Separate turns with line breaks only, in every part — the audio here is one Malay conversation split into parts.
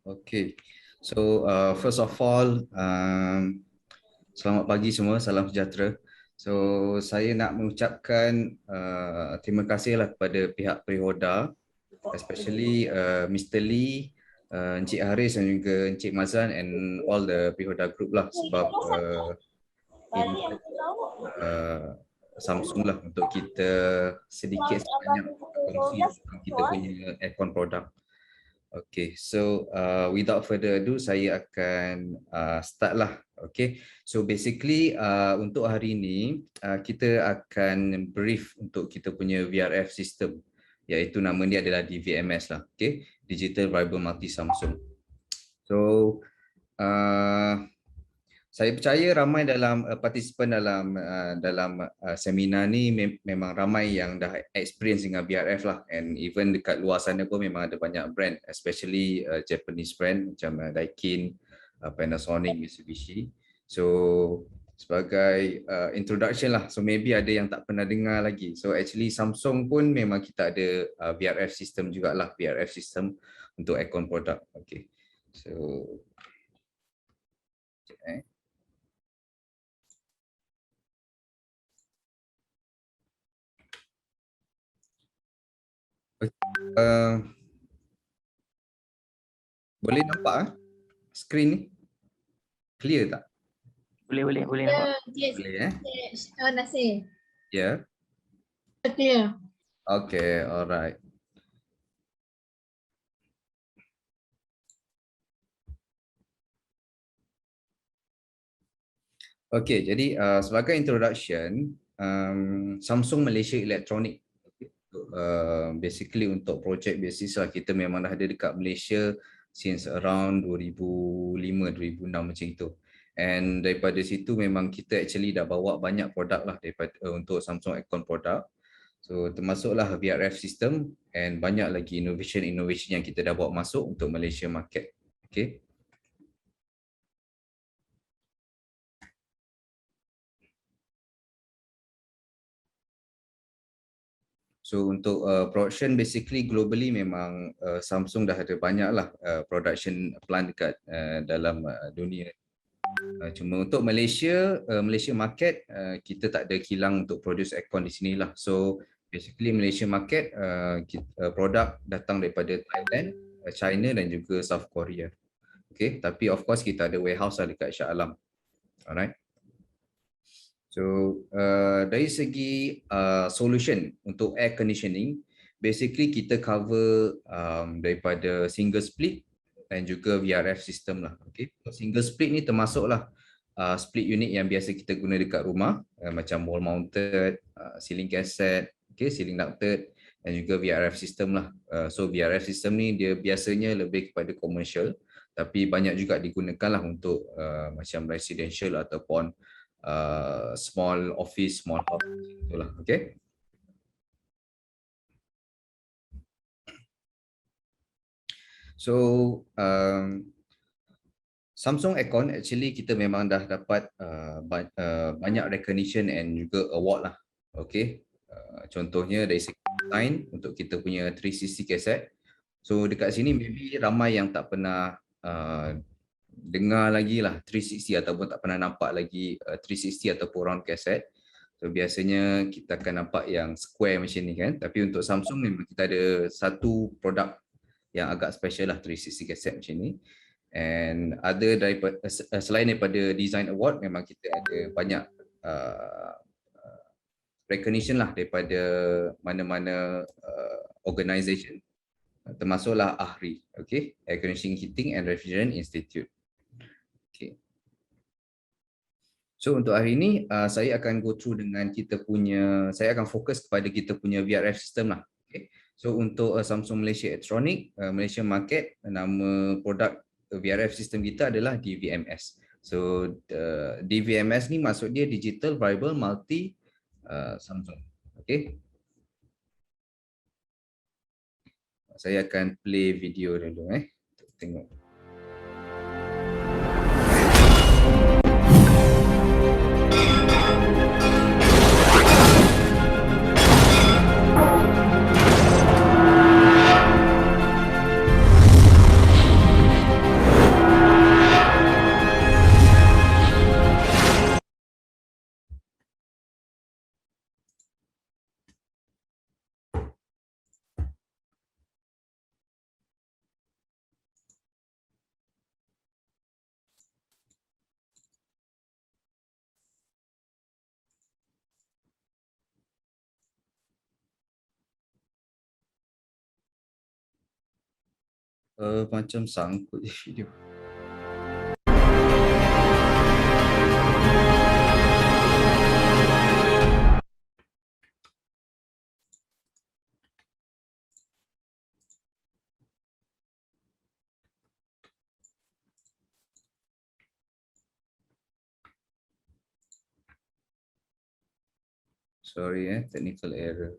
Okay. So first of all, selamat pagi semua, salam sejahtera. So saya nak mengucapkan terima kasihlah kepada pihak Perihoda, especially Mr. Lee, Encik Haris dan juga Encik Mazan and all the Perihoda group lah, sebab Samsung lah untuk kita sedikit sebanyak kongsi tentang kita punya aircon produk. Okay, so without further ado, saya akan start lah. Okay, so basically untuk hari ini kita akan brief untuk kita punya VRF system, iaitu nama dia adalah DVMS lah. Okay, Digital Variable Multi Samsung. So saya percaya ramai dalam partisipan dalam seminar ni memang ramai yang dah experience dengan VRF lah, and even dekat luar sana pun memang ada banyak brand, especially Japanese brand macam Daikin, Panasonic, Mitsubishi. So sebagai introduction lah, so maybe ada yang tak pernah dengar lagi. So actually Samsung pun memang kita ada VRF system jugalah, VRF system untuk aircon product. Okay, so boleh nampak skrin ni? Clear tak?
Boleh nampak.
Boleh
Nasir.
Ya.
Clear.
Okay, alright. Okay, jadi sebagai introduction, Samsung Malaysia Electronic, basically untuk projek basis lah, kita memang dah ada dekat Malaysia since around 2005-2006 macam itu. And daripada situ memang kita actually dah bawa banyak produk lah daripada untuk Samsung aircon produk. So termasuklah VRF system and banyak lagi innovation yang kita dah bawa masuk untuk Malaysia market. Okay. So untuk production basically globally memang Samsung dah ada banyak lah production plant dekat dalam dunia. Cuma untuk Malaysia, Malaysia market kita tak ada kilang untuk produce aircon di sini lah. So basically Malaysia market produk datang daripada Thailand, China dan juga South Korea. Okay, tapi of course kita ada warehouse lah dekat Shah Alam. Alright. So dari segi solution untuk air conditioning, basically kita cover daripada single split dan juga VRF system lah. Okay. Single split ni termasuklah split unit yang biasa kita guna dekat rumah, macam wall mounted, ceiling cassette, okay, ceiling ducted dan juga VRF system lah. So VRF system ni dia biasanya lebih kepada commercial, tapi banyak juga digunakan lah untuk macam residential ataupun small office, small house, itulah. Okay. So Samsung aircon actually kita memang dah dapat banyak recognition and juga award lah. Okay. Contohnya dari segi design untuk kita punya 360 cassette. So dekat sini maybe ramai yang tak pernah dengar lagi lah 360 ataupun tak pernah nampak lagi 360 ataupun round cassette. So biasanya kita akan nampak yang square macam ni kan, tapi untuk Samsung memang kita ada satu produk yang agak special lah 360 cassette macam ni. And ada daripada selain daripada design award, memang kita ada banyak recognition lah daripada mana-mana organisation, termasuklah AHRI, okay, Air Conditioning, Heating and Refrigerant Institute. Okay. So untuk hari ini saya akan go through dengan kita punya, saya akan fokus kepada kita punya VRF system lah. Okay. So untuk Samsung Malaysia Electronic, Malaysia market, nama produk VRF system kita adalah DVMS. So DVMS ni maksud dia Digital Variable Multi Samsung. Okay. Saya akan play video dulu untuk tengok. Macam sangkut je video. Sorry technical error.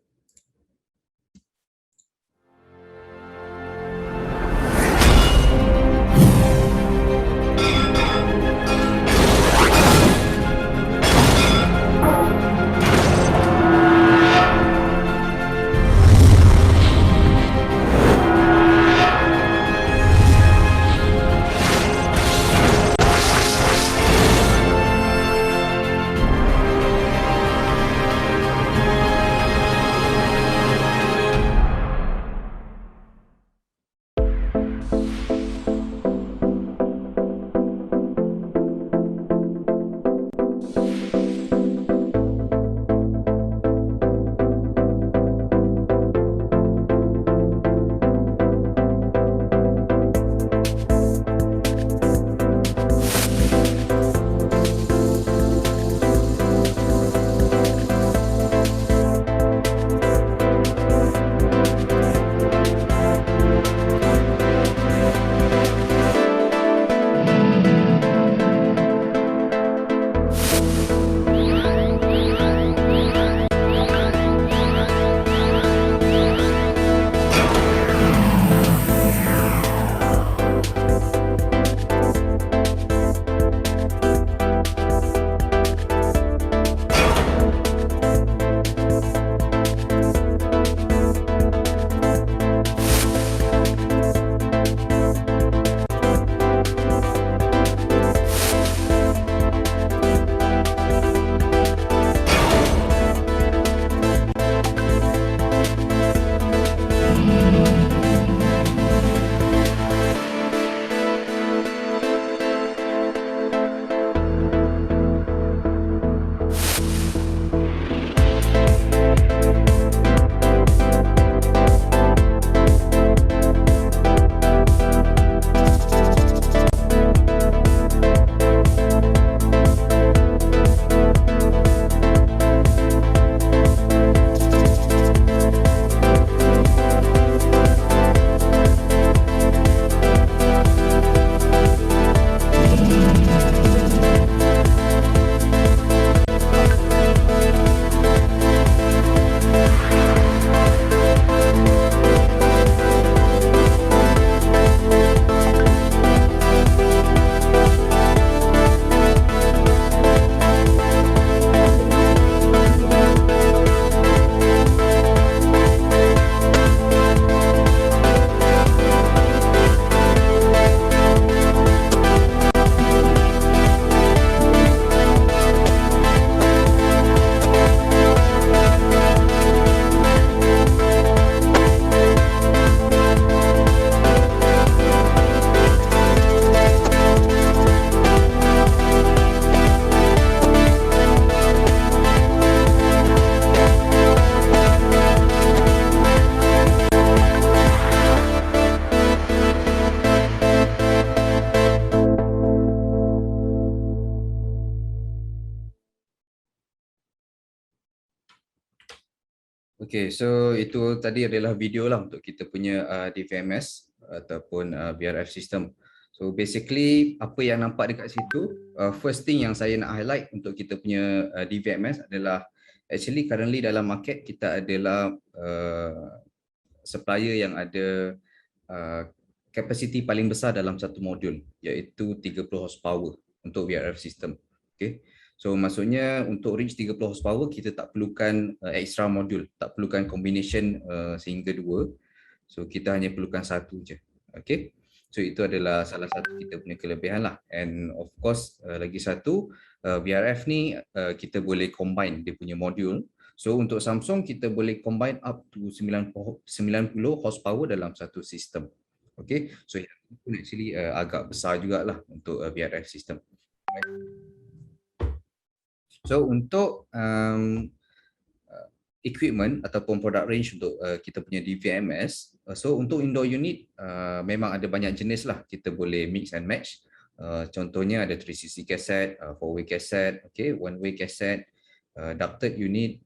Okay, so itu tadi adalah video lah untuk kita punya DVMS ataupun VRF system. So basically apa yang nampak dekat situ, first thing yang saya nak highlight untuk kita punya DVMS adalah actually currently dalam market kita adalah supplier yang ada capacity paling besar dalam satu modul, iaitu 30 horsepower untuk VRF system. Okay. So maksudnya untuk reach 30 horsepower kita tak perlukan extra modul, tak perlukan combination sehingga 2. So kita hanya perlukan satu je. Okay. So itu adalah salah satu kita punya kelebihan lah. And of course lagi satu, VRF ni kita boleh combine dia punya modul. So untuk Samsung kita boleh combine up to 90 horsepower dalam satu sistem. Okay. So itu actually agak besar jugalah untuk VRF system. So untuk equipment ataupun product range untuk kita punya DVMS. So untuk indoor unit memang ada banyak jenis lah, kita boleh mix and match. Contohnya ada 360 cassette, 4-way cassette, okay, 1-way cassette, ducted unit,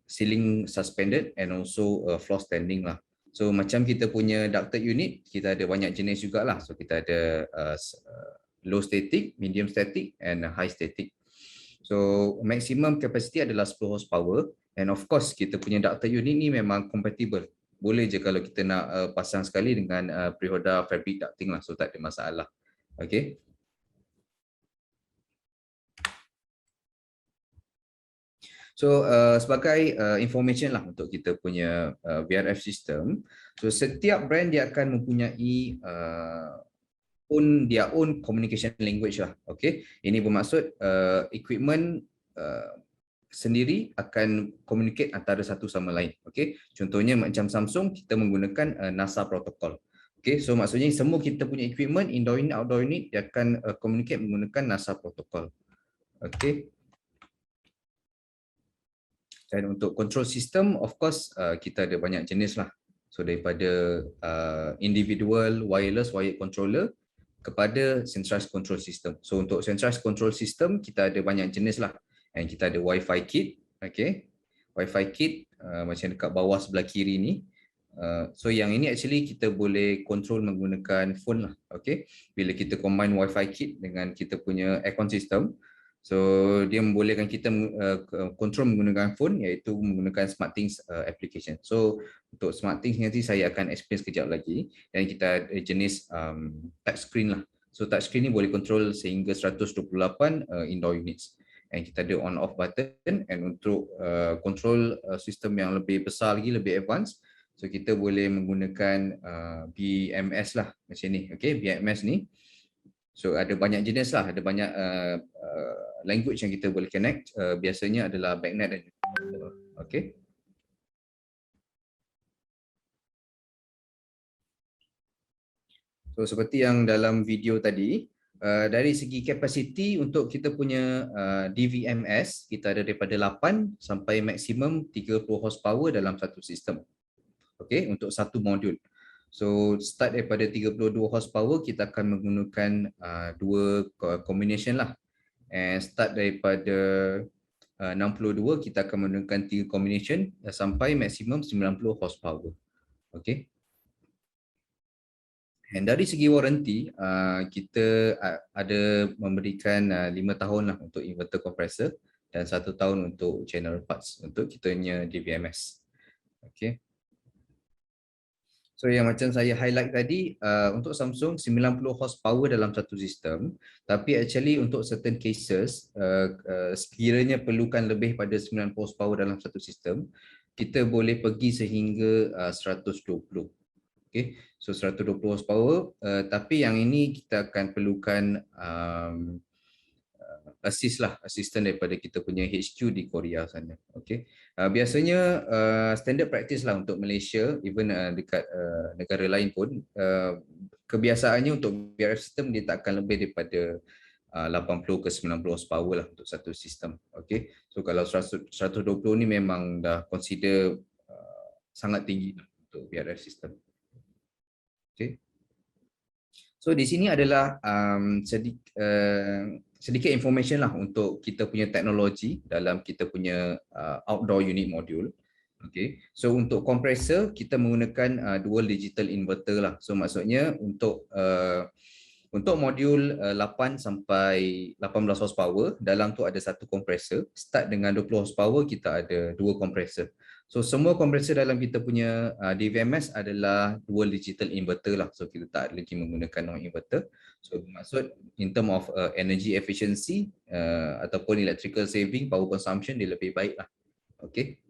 ceiling suspended and also floor standing lah. So macam kita punya ducted unit, kita ada banyak jenis jugalah. So kita ada low static, medium static and high static. So maximum capacity adalah 10 horsepower, and of course kita punya ducted unit ni memang compatible. Boleh je kalau kita nak pasang sekali dengan Prihoda fabric ducting lah, so tak ada masalah. Okay. So sebagai information lah untuk kita punya VRF system. So setiap brand dia akan mempunyai their own communication language lah. Okay. Ini bermaksud equipment sendiri akan communicate antara satu sama lain. Okay. Contohnya macam Samsung, kita menggunakan NASA protocol. Okay. So maksudnya semua kita punya equipment, indoor unit, outdoor unit, dia akan communicate menggunakan NASA protocol. Okay. Dan untuk control system, of course kita ada banyak jenis lah. So daripada individual wireless wired controller kepada centralized control system. So untuk centralized control system kita ada banyak jenis lah. And kita ada Wi-Fi kit, okay. Wi-Fi kit macam dekat bawah sebelah kiri ni. So yang ini actually kita boleh control menggunakan phone lah, okay. Bila kita combine Wi-Fi kit dengan kita punya aircon system, so dia membolehkan kita control menggunakan phone, iaitu menggunakan SmartThings application. So untuk SmartThings nanti saya akan explain sekejap lagi. Dan kita ada jenis touchscreen lah. So touchscreen ni boleh control sehingga 128 indoor units. And kita ada on off button, and untuk control sistem yang lebih besar lagi, lebih advance, so kita boleh menggunakan BMS lah macam ni. Okay, BMS ni. So ada banyak jenis lah, ada banyak language yang kita boleh connect. Biasanya adalah backnet dan okay. So seperti yang dalam video tadi, dari segi kapasiti untuk kita punya DVMS, kita ada daripada 8 sampai maksimum 30 horsepower dalam satu sistem. Okay, untuk satu modul. So start daripada 32 horsepower, kita akan menggunakan dua combination lah. And start daripada 62, kita akan menggunakan 3 combination sampai maksimum 90 horsepower. Okay. And dari segi warranty, kita ada memberikan 5 tahun lah untuk inverter compressor dan 1 tahun untuk general parts untuk kita punya DVMS. Okay. So yang macam saya highlight tadi, untuk Samsung 90 horsepower dalam satu sistem, tapi actually untuk certain cases, sekiranya perlukan lebih pada 90 horsepower dalam satu sistem, kita boleh pergi sehingga 120. Okay, so 120 horsepower, tapi yang ini kita akan perlukan assistant daripada kita punya HQ di Korea sana. Okay. Biasanya standard practice lah untuk Malaysia, even dekat negara lain pun, kebiasaannya untuk VRF system dia tak akan lebih daripada 80 ke 90 horsepower lah untuk satu sistem. Okay. So kalau 120 ni memang dah consider sangat tinggi untuk VRF system. Okay. So di sini adalah sedikit information lah untuk kita punya teknologi dalam kita punya outdoor unit module. Okay. So untuk compressor kita menggunakan dual digital inverter lah. So maksudnya untuk modul 8 sampai 18 horsepower, dalam tu ada satu kompresor. Start dengan 20 horsepower kita ada 2 kompresor. So semua kompresor dalam kita punya DVMS adalah dual digital inverter lah. So kita tak lagi menggunakan non-inverter. So maksud in term of energy efficiency ataupun electrical saving, power consumption dia lebih baik lah. Okay.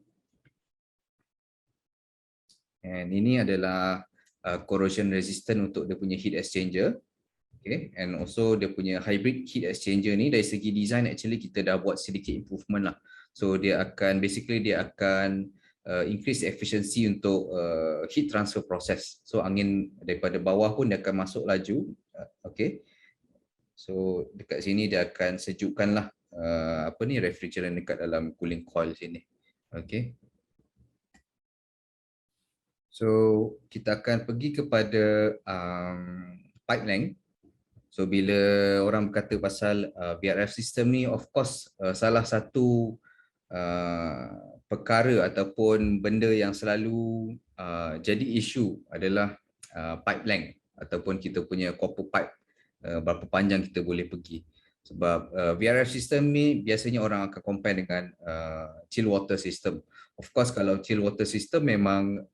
And ini adalah corrosion resistant untuk dia punya heat exchanger. Okay. And also dia punya hybrid heat exchanger ni dari segi design actually kita dah buat sedikit improvement lah. So dia akan increase efficiency untuk heat transfer process. So angin daripada bawah pun dia akan masuk laju. Okay. So dekat sini dia akan sejukkanlah refrigerant dekat dalam cooling coil sini. Okay. So kita akan pergi kepada pipe length. So bila orang berkata pasal VRF system ni, of course salah satu perkara ataupun benda yang selalu jadi isu adalah pipe length ataupun kita punya copper pipe, berapa panjang kita boleh pergi. Sebab VRF system ni biasanya orang akan compare dengan chill water system. Of course kalau chill water system memang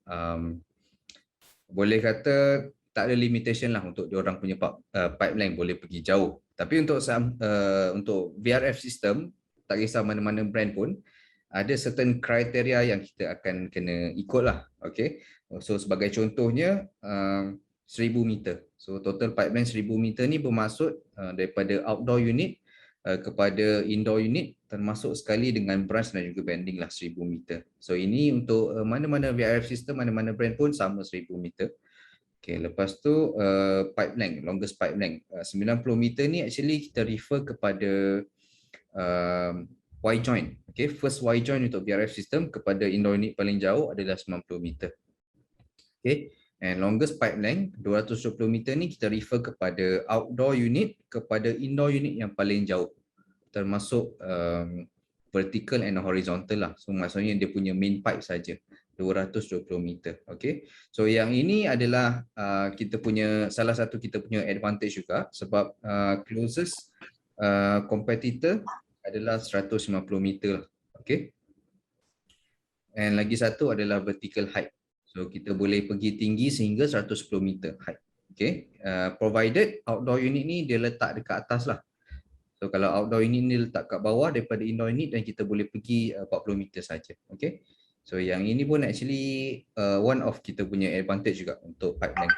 boleh kata tak ada limitation lah untuk diorang punya pipeline boleh pergi jauh. Tapi untuk VRF system, tak kisah mana-mana brand pun, ada certain kriteria yang kita akan kena ikut lah. Okay? So sebagai contohnya 1000 meter. So total pipeline 1000 meter ni bermaksud daripada outdoor unit kepada indoor unit, termasuk sekali dengan branch dan juga bending lah 1000 meter. So ini untuk mana-mana VRF system, mana-mana brand pun sama 1000 meter. Okay, lepas tu pipe length, longest pipe length 90 meter ni actually kita refer kepada Y joint. Okay, first Y joint untuk VRF system kepada indoor unit paling jauh adalah 90 meter. Okay, and longest pipe length 220 meter ni kita refer kepada outdoor unit kepada indoor unit yang paling jauh, termasuk vertical and horizontal lah. So maksudnya dia punya main pipe saja 220 meter. Okay, so yang ini adalah kita punya salah satu kita punya advantage juga, sebab closest competitor adalah 150 meter lah. Okay, and lagi satu adalah vertical height. So kita boleh pergi tinggi sehingga 110 meter height. Okay, provided outdoor unit ni dia letak dekat atas lah. So kalau outdoor unit ni letak kat bawah daripada indoor unit, dan kita boleh pergi 40 meter saja. Okay, so yang ini pun actually one of kita punya advantage juga untuk pipeline.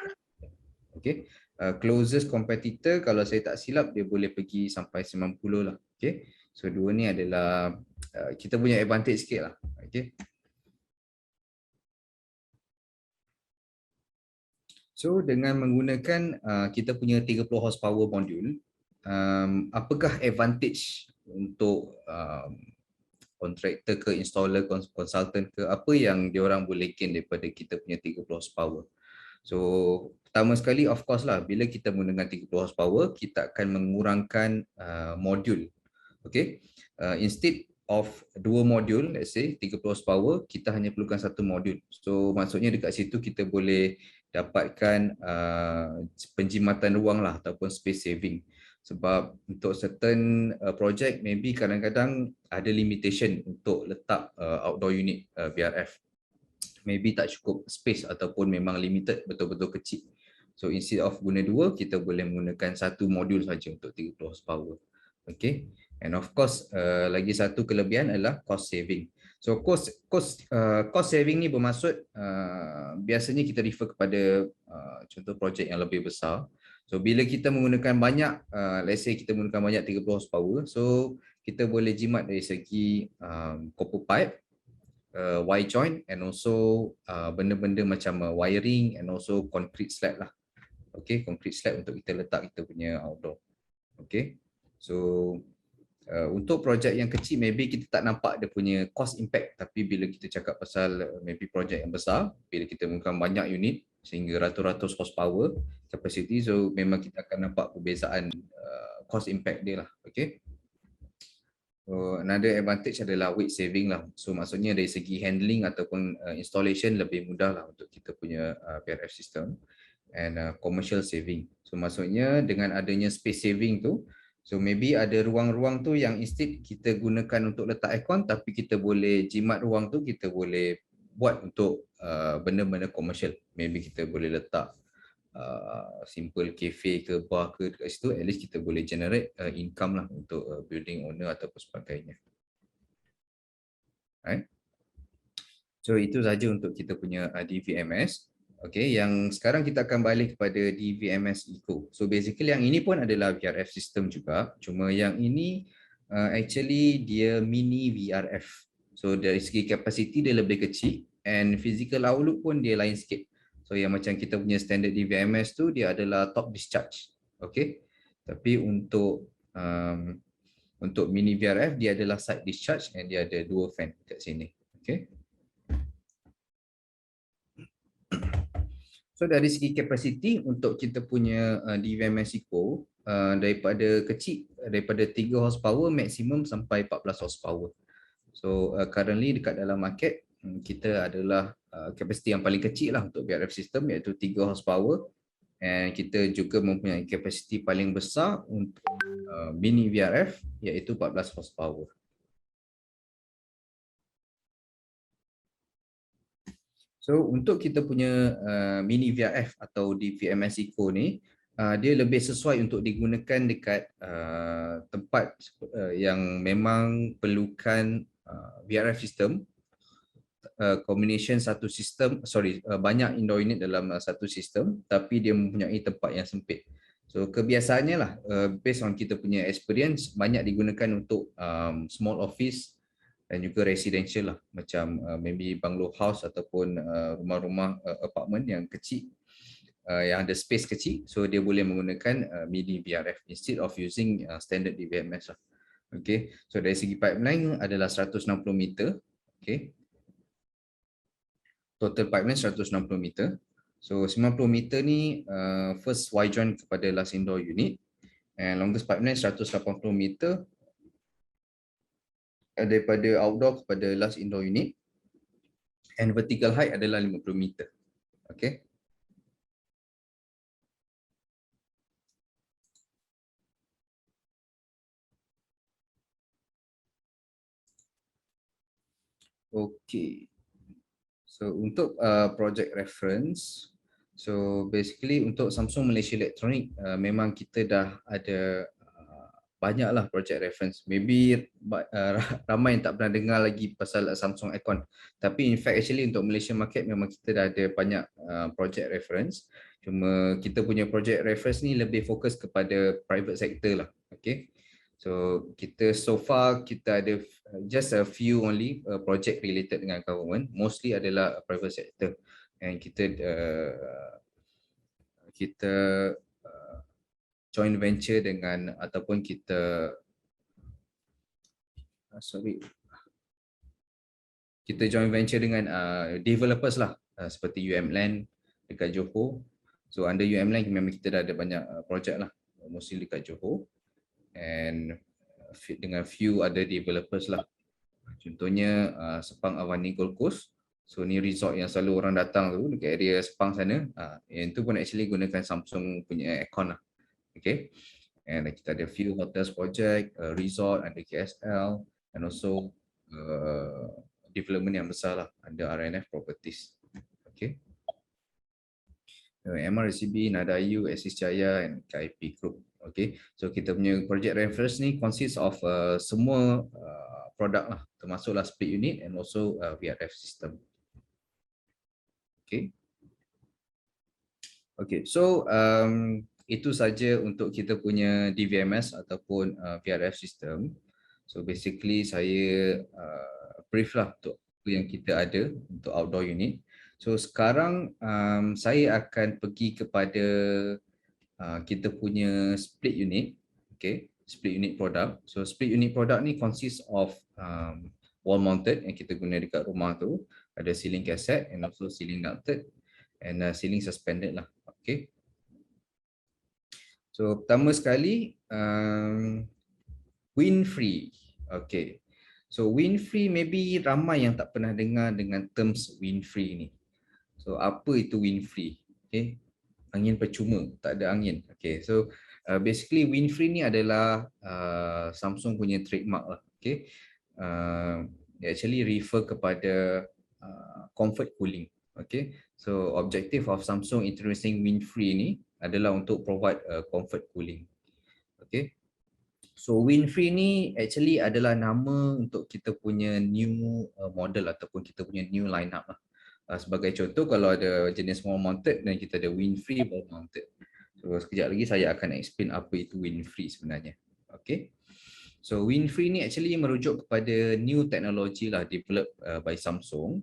Okay, closest competitor kalau saya tak silap dia boleh pergi sampai 90 lah. Okay, so dua ni adalah kita punya advantage sikit lah. Okay. So dengan menggunakan kita punya 30 horsepower module, apakah advantage untuk kontraktor ke installer, consultant ke, apa yang diorang boleh gain daripada kita punya 30 horsepower? So pertama sekali of course lah, bila kita menggunakan 30 horsepower kita akan mengurangkan modul. Okay, instead of 2 modul, let's say 30 horsepower, kita hanya perlukan 1 modul. So maksudnya dekat situ kita boleh dapatkan penjimatan ruang lah ataupun space saving. Sebab untuk certain project maybe kadang-kadang ada limitation untuk letak outdoor unit VRF. Maybe tak cukup space ataupun memang limited, betul-betul kecil. So instead of guna 2, kita boleh menggunakan 1 modul saja untuk 30 horsepower. Okay, and of course lagi satu kelebihan adalah cost saving. So cost saving ni bermaksud biasanya kita refer kepada contoh projek yang lebih besar. So bila kita menggunakan banyak, let's say kita menggunakan banyak 30 horsepower, so kita boleh jimat dari segi copper pipe, Y joint, and also benda-benda macam wiring and also concrete slab lah. Okay, concrete slab untuk kita letak kita punya outdoor. Okay, so untuk projek yang kecil maybe kita tak nampak dia punya cost impact, tapi bila kita cakap pasal maybe projek yang besar, bila kita menggunakan banyak unit sehingga ratus-ratus horsepower capacity, so memang kita akan nampak perbezaan cost impact dia lah. Okay, so another advantage adalah weight saving lah. So maksudnya dari segi handling ataupun installation lebih mudah lah untuk kita punya VRF system, and commercial saving. So maksudnya dengan adanya space saving tu, so maybe ada ruang-ruang tu yang instead kita gunakan untuk letak aircon, tapi kita boleh jimat ruang tu, kita boleh buat untuk benda-benda komersial. Maybe kita boleh letak simple cafe ke bar ke dekat situ, at least kita boleh generate income lah untuk building owner ataupun sebagainya. Right? So itu saja untuk kita punya DVMS. Okay, yang sekarang kita akan balik kepada DVMS Eco. So basically yang ini pun adalah VRF system juga, cuma yang ini actually dia mini VRF. So dari segi capacity dia lebih kecil, and physical outlook pun dia lain sikit. So yang macam kita punya standard DVMS tu dia adalah top discharge. Okay, tapi untuk mini VRF dia adalah side discharge, and dia ada 2 fan kat sini. Okay. So dari segi kapasiti untuk kita punya DVMS Eco daripada kecil, daripada 3 horsepower maksimum sampai 14 horsepower. So currently dekat dalam market kita adalah kapasiti yang paling kecil lah untuk VRF system, iaitu 3 horsepower, and kita juga mempunyai kapasiti paling besar untuk mini VRF iaitu 14 horsepower. So untuk kita punya mini VRF atau DVMS Eco ni, dia lebih sesuai untuk digunakan dekat tempat yang memang perlukan VRF system, combination satu sistem, banyak indoor unit dalam satu sistem, tapi dia mempunyai tempat yang sempit. So kebiasaannya lah, based on kita punya experience, banyak digunakan untuk small office dan juga residential lah, macam maybe bungalow house ataupun rumah-rumah apartment yang kecil, yang ada space kecil, so dia boleh menggunakan mini VRF instead of using standard DVMS lah. Okay, so dari segi pipeline adalah 160 meter. Okay, total pipeline 160 meter. So 90 meter ni first Y joint kepada last indoor unit, and longest pipeline 180 meter daripada outdoor kepada last indoor unit, and vertical height adalah 50 meter. Okay. Okay. So untuk project reference, so basically untuk Samsung Malaysia Electronic memang kita dah ada banyaklah project reference. Maybe ramai yang tak pernah dengar lagi pasal Samsung Aircon. Tapi in fact actually untuk Malaysia market memang kita dah ada banyak project reference. Cuma kita punya project reference ni lebih fokus kepada private sector lah. Okay. So kita so far kita ada just a few only project related dengan government, mostly adalah private sector, and kita joint venture dengan ataupun kita joint venture dengan developers lah, seperti UM Land dekat Johor. So under UM Land memang kita dah ada banyak projek lah, mostly dekat Johor, and dengan few other developers lah. Contohnya Sepang Avani Gold Coast. So ni resort yang selalu orang datang tu dekat area Sepang sana. Yang tu pun actually gunakan Samsung punya aircon lah. Okay. And kita ada few hotels project, resort under KSL, and also development yang besar lah under RNF Properties. Okay. MRCB, Nadayu, Axis Jaya, and KIP Group. Okay, so kita punya project reference ni consists of semua produk lah, termasuklah split unit and also VRF system. Okay. Okay, so itu saja untuk kita punya DVMS ataupun VRF system. So basically saya brief lah untuk yang kita ada untuk outdoor unit. So sekarang saya akan pergi kepada kita punya split unit. Okay, split unit product. So split unit product ni consists of wall mounted yang kita guna dekat rumah tu, ada ceiling cassette and also ceiling ducted and ceiling suspended lah. Okay. So pertama sekali wind free. Okay. So wind free, maybe ramai yang tak pernah dengar dengan terms wind free ni. So apa itu wind free? Okay. Angin percuma, tak ada angin. Okay, so basically wind free ni adalah Samsung punya trademark lah. Okay, actually refer kepada comfort cooling. Okay, so objective of Samsung introducing wind free ni adalah untuk provide comfort cooling. Okay, so wind free ni actually adalah nama untuk kita punya new model ataupun kita punya new lineup lah. Sebagai contoh, kalau ada jenis wall mounted dan kita ada wind free wall mounted. So sekejap lagi saya akan explain apa itu wind free sebenarnya. Okay. So wind free ni actually merujuk kepada new technology lah developed by Samsung.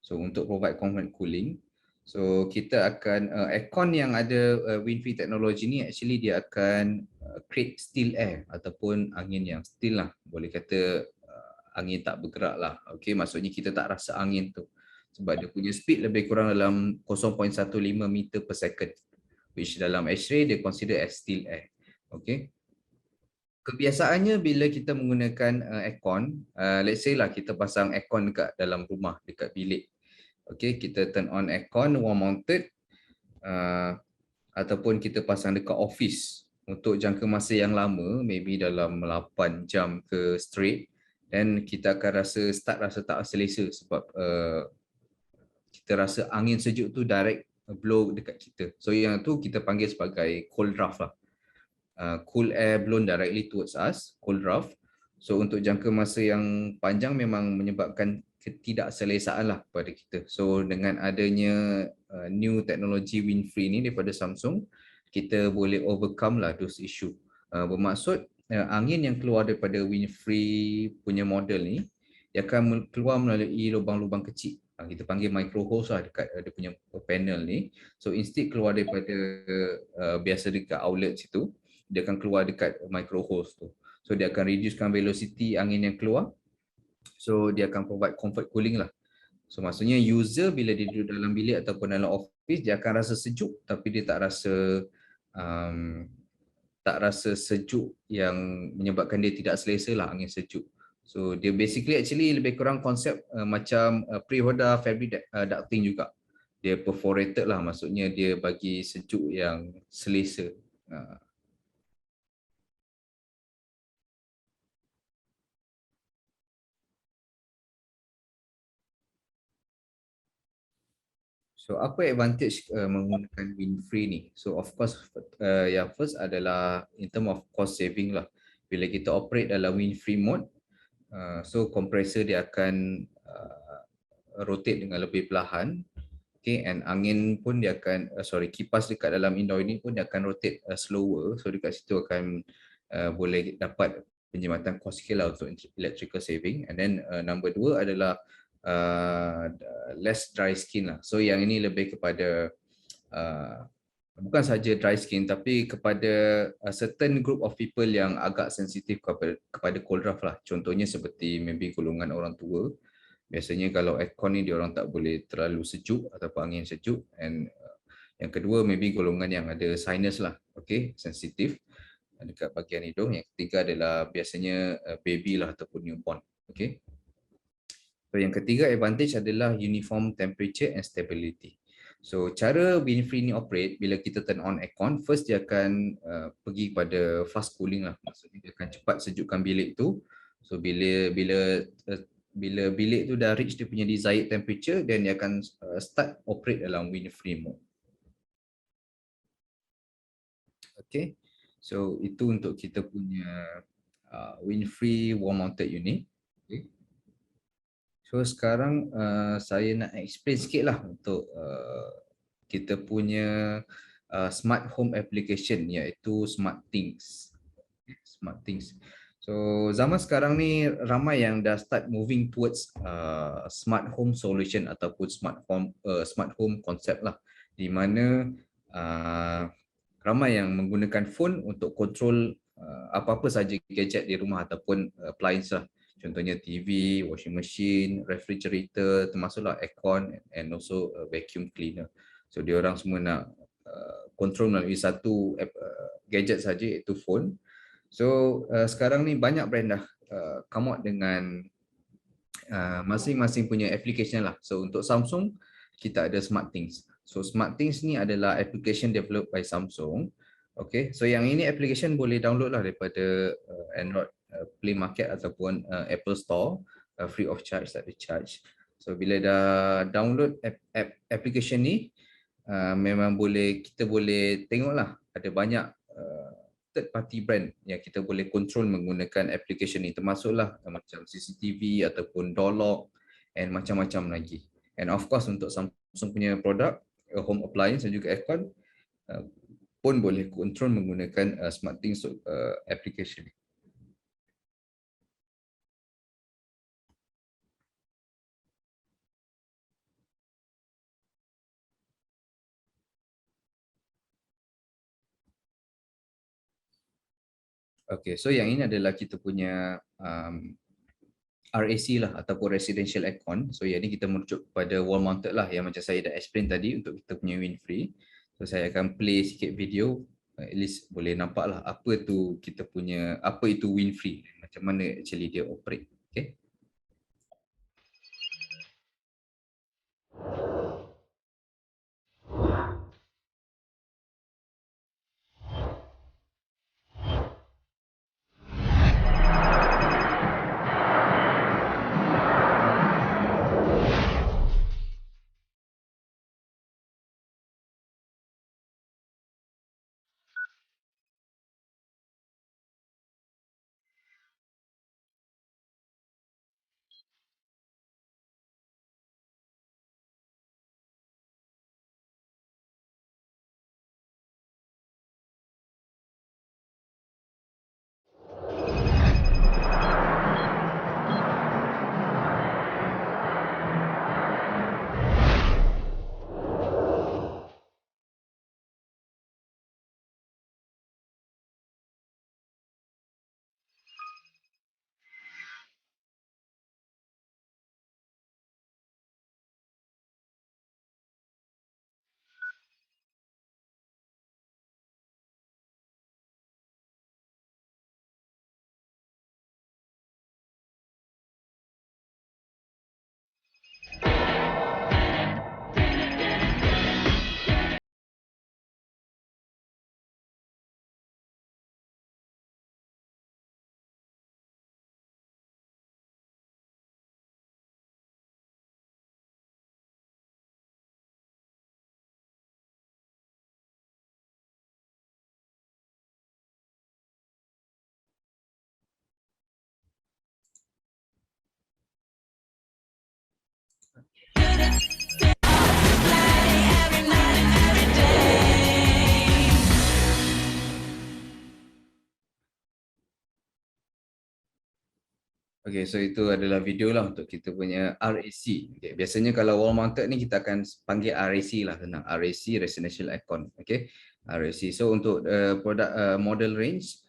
So untuk provide comfort cooling. So kita akan aircon yang ada wind free technology ni actually dia akan create still air ataupun angin yang still lah, boleh kata angin tak bergerak lah. Okay, maksudnya kita tak rasa angin tu. Sebab dia punya speed lebih kurang dalam 0.15 meter per second. Which dalam X-ray dia consider as still air. Okay. Kebiasaannya bila kita menggunakan aircon, let's say lah kita pasang aircon dekat dalam rumah, dekat bilik. Okay, kita turn on aircon wall mounted, ataupun kita pasang dekat office untuk jangka masa yang lama, maybe dalam 8 jam ke straight, dan kita akan start rasa tak selesa sebab kita rasa angin sejuk tu direct blow dekat kita. So yang tu kita panggil sebagai cold draft lah. Cool air blown directly towards us, cold draft. So untuk jangka masa yang panjang memang menyebabkan ketidakselesaan lah pada kita. So dengan adanya new teknologi wind free ni daripada Samsung, kita boleh overcome lah those issue. Bermaksud angin yang keluar daripada wind free punya model ni, dia akan keluar melalui lubang-lubang kecil. Kita panggil micro hose lah dekat dia punya panel ni. So instead keluar daripada biasa dekat outlet situ, dia akan keluar dekat micro hose tu. So dia akan reducekan velocity angin yang keluar. So dia akan provide comfort cooling lah. So maksudnya user bila dia duduk dalam bilik ataupun dalam office, dia akan rasa sejuk tapi dia tak rasa sejuk yang menyebabkan dia tidak selesa lah angin sejuk. So dia basically actually lebih kurang konsep macam pre-hoda fabric ducting juga. Dia perforated lah, maksudnya dia bagi sejuk yang selesa. So apa advantage menggunakan wind-free ni? So of course yang first adalah in term of cost saving lah. Bila kita operate dalam wind-free mode, so compressor dia akan rotate dengan lebih perlahan. Okay, and angin pun dia akan, kipas dekat dalam indoor ini pun dia akan rotate slower. So dekat situ akan boleh dapat penjimatan cost scale lah untuk electrical saving. And then number 2 adalah less dry skin lah. So yang ini lebih kepada bukan saja dry skin tapi kepada certain group of people yang agak sensitif kepada cold draft lah. Contohnya seperti maybe golongan orang tua. Biasanya kalau aircon ni dia orang tak boleh terlalu sejuk ataupun angin sejuk. And yang kedua maybe golongan yang ada sinus lah, okay, sensitif dekat bahagian hidung. Yang ketiga adalah biasanya baby lah ataupun newborn, okay. So yang ketiga advantage adalah uniform temperature and stability. So cara wind-free ni operate, bila kita turn on aircon, first dia akan pergi pada fast cooling lah. Maksudnya dia akan cepat sejukkan bilik tu. So bila bilik tu dah reach dia punya desired temperature, then dia akan start operate dalam wind-free mode. Okay, so itu untuk kita punya wind-free wall-mounted unit. Okay. So sekarang saya nak explain sikit lah untuk kita punya smart home application, iaitu SmartThings. SmartThings. So zaman sekarang ni ramai yang dah start moving towards smart home solution ataupun smart home concept lah, di mana ramai yang menggunakan phone untuk control apa-apa saja gadget di rumah ataupun appliance lah. Contohnya TV, washing machine, refrigerator, termasuklah aircon and also vacuum cleaner. So dia orang semua nak control melalui satu gadget saja, iaitu phone. So sekarang ni banyak brand dah come out dengan masing-masing punya application lah. So untuk Samsung kita ada SmartThings. So SmartThings ni adalah application developed by Samsung. Okay, so yang ini application boleh download lah daripada Android Play Market ataupun Apple Store, free of charge, tak ada charge. So bila dah download application ni, memang kita boleh tengoklah ada banyak third party brand yang kita boleh control menggunakan application ni, termasuklah macam CCTV ataupun door lock and macam-macam lagi. And of course untuk Samsung punya produk home appliance dan juga aircon pun boleh control menggunakan SmartThings application ni. Okay, so yang ini adalah kita punya RAC lah ataupun residential aircon. So yang ni kita merujuk kepada wall mounted lah yang macam saya dah explain tadi untuk kita punya Windfree. So saya akan play sikit video, at least boleh nampak lah apa tu kita punya, apa itu Windfree, macam mana actually dia operate. Okay. Okay, so itu adalah video lah untuk kita punya RAC. Okay, biasanya kalau wall mounted ni kita akan panggil RAC lah, senang. RAC, Residential Aircon. Okay, RAC. So untuk produk model range,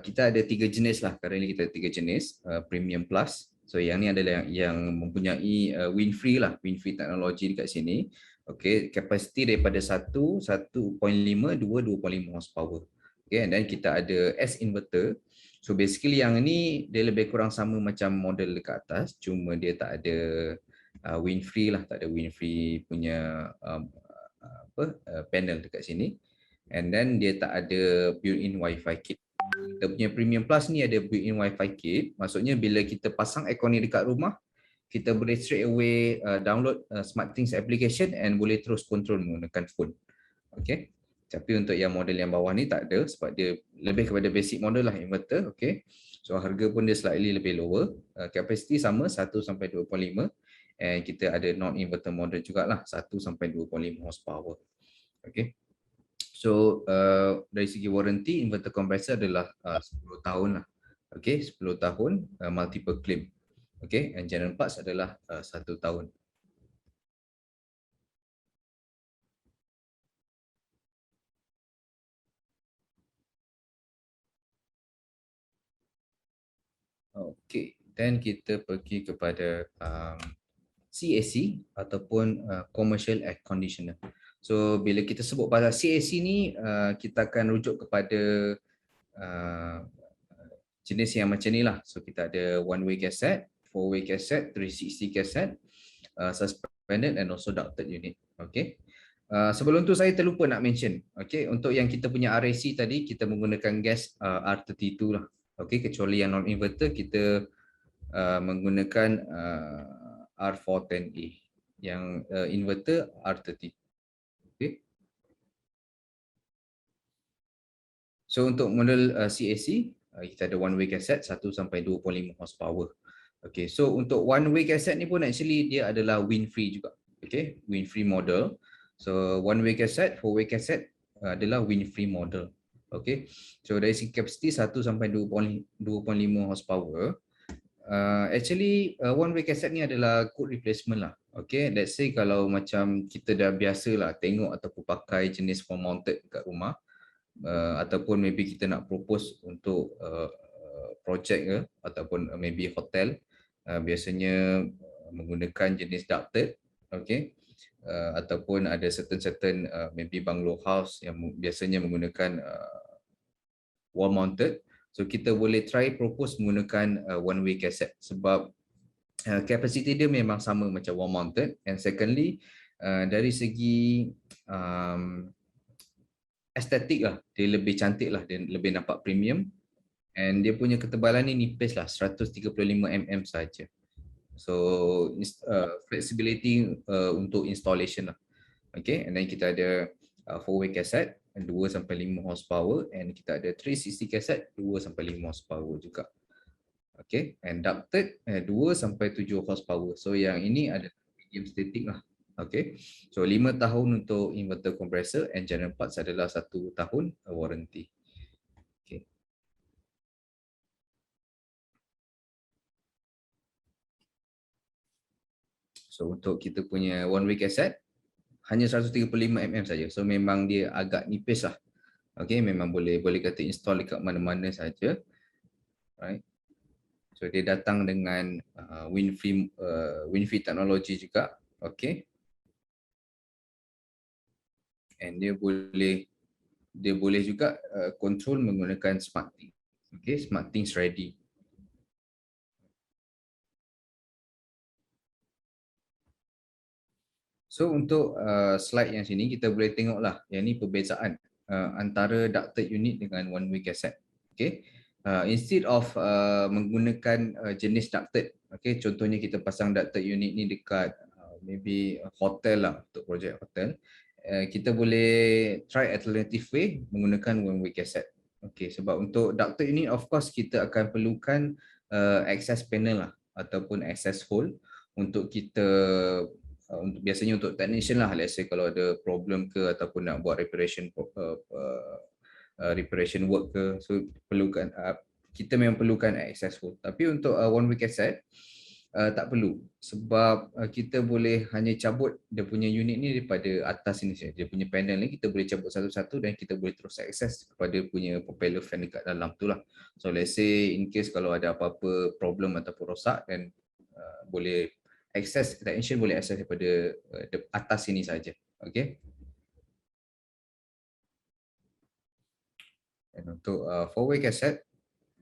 kita ada 3 jenis lah. Currently kita ada 3 jenis. Premium Plus. So yang ni adalah yang mempunyai Windfree lah. Windfree teknologi dekat sini. Okay, kapasiti daripada 1, 1.5, 2, 2.5 horsepower. Okay, and then kita ada S inverter. So basically yang ni dia lebih kurang sama macam model dekat atas, cuma dia tak ada Windfree lah, tak ada Windfree punya panel dekat sini. And then dia tak ada built-in Wi-Fi kit. Kita punya Premium Plus ni ada built-in Wi-Fi kit, maksudnya bila kita pasang aircon ni dekat rumah, kita boleh straight away download SmartThings application and boleh terus control menggunakan phone. Okay. Tapi untuk yang model yang bawah ni tak ada sebab dia lebih kepada basic model lah, inverter. Okay. So harga pun dia slightly lebih lower. Capacity sama 1 sampai 2.5 and kita ada non inverter model jugalah 1 sampai 2.5 horsepower. Okay. So dari segi warranty inverter compressor adalah 10 tahun lah. Okay, 10 tahun multiple claim. Okay, and general parts adalah 1 tahun. Okay, then kita pergi kepada CAC ataupun Commercial Air Conditioner. So bila kita sebut pasal CAC ni, kita akan rujuk kepada jenis yang macam ni lah. So kita ada one way cassette, 4-way cassette, 360 cassette, suspended and also ducted unit. Okay. Sebelum tu saya terlupa nak mention. Okay, untuk yang kita punya RAC tadi kita menggunakan gas R32 lah. Okay, kecuali yang non inverter kita menggunakan R410A. Yang inverter R30. Okay. So untuk model CAC kita ada one way cassette 1 sampai 2.5 horsepower. Okay, so untuk one way cassette ni pun actually dia adalah Windfree juga. Okay, Windfree model. So one way cassette, 4-way cassette adalah Windfree model. Okay, so dari segi capacity 1 sampai 2.5 horsepower. Actually one way cassette ni adalah good replacement lah. Okay, let's say kalau macam kita dah biasa lah tengok ataupun pakai jenis wall mounted kat rumah, ataupun maybe kita nak propose untuk project ke ataupun maybe hotel, biasanya menggunakan jenis ducted, okay, ataupun ada certain maybe bungalow house yang biasanya menggunakan wall mounted. So kita boleh try propose menggunakan one way cassette sebab capacity dia memang sama macam wall mounted, and secondly dari segi estetik lah, dia lebih cantik lah, dia lebih nampak premium, and dia punya ketebalan ni nipis lah, 135 mm saja. So flexibility untuk installation lah. Okay, and then kita ada 4-way cassette 2 sampai 5 horsepower, and kita ada 360 cassette 2 sampai 5 horsepower juga. Okay, and ducted 2 sampai 7 horsepower. So yang ini ada medium static lah. Okay, so 5 tahun untuk inverter compressor, and general parts adalah 1 tahun warranty. Okay. So untuk kita punya one way cassette hanya 135 mm saja. So memang dia agak nipis lah. Okay, memang boleh kata install dekat mana-mana saja. Right. So dia datang dengan WinFree teknologi juga. Okay. And dia boleh juga control menggunakan SmartThings. Okay, SmartThings ready. So untuk slide yang sini kita boleh tengoklah yang ni perbezaan antara ducted unit dengan one way cassette. Okay. Instead of menggunakan jenis ducted, okay, contohnya kita pasang ducted unit ni dekat maybe hotel lah, untuk projek hotel, kita boleh try alternative way menggunakan one way cassette. Okay, sebab untuk ducted unit of course kita akan perlukan access panel lah ataupun access hole untuk kita biasanya untuk technician lah, let's say kalau ada problem ke ataupun nak buat reparation work ke, so perlukan kita memang perlukan access hole. Tapi untuk one way cassette tak perlu, sebab kita boleh hanya cabut dia punya unit ni daripada atas ini saja. Dia punya panel ni kita boleh cabut satu-satu dan kita boleh terus akses kepada punya propeller fan dekat dalam tu lah. So let's say in case kalau ada apa-apa problem ataupun rosak, dan boleh akses, technician boleh akses daripada atas sini saja. Okay. Dan untuk 4-way cassette,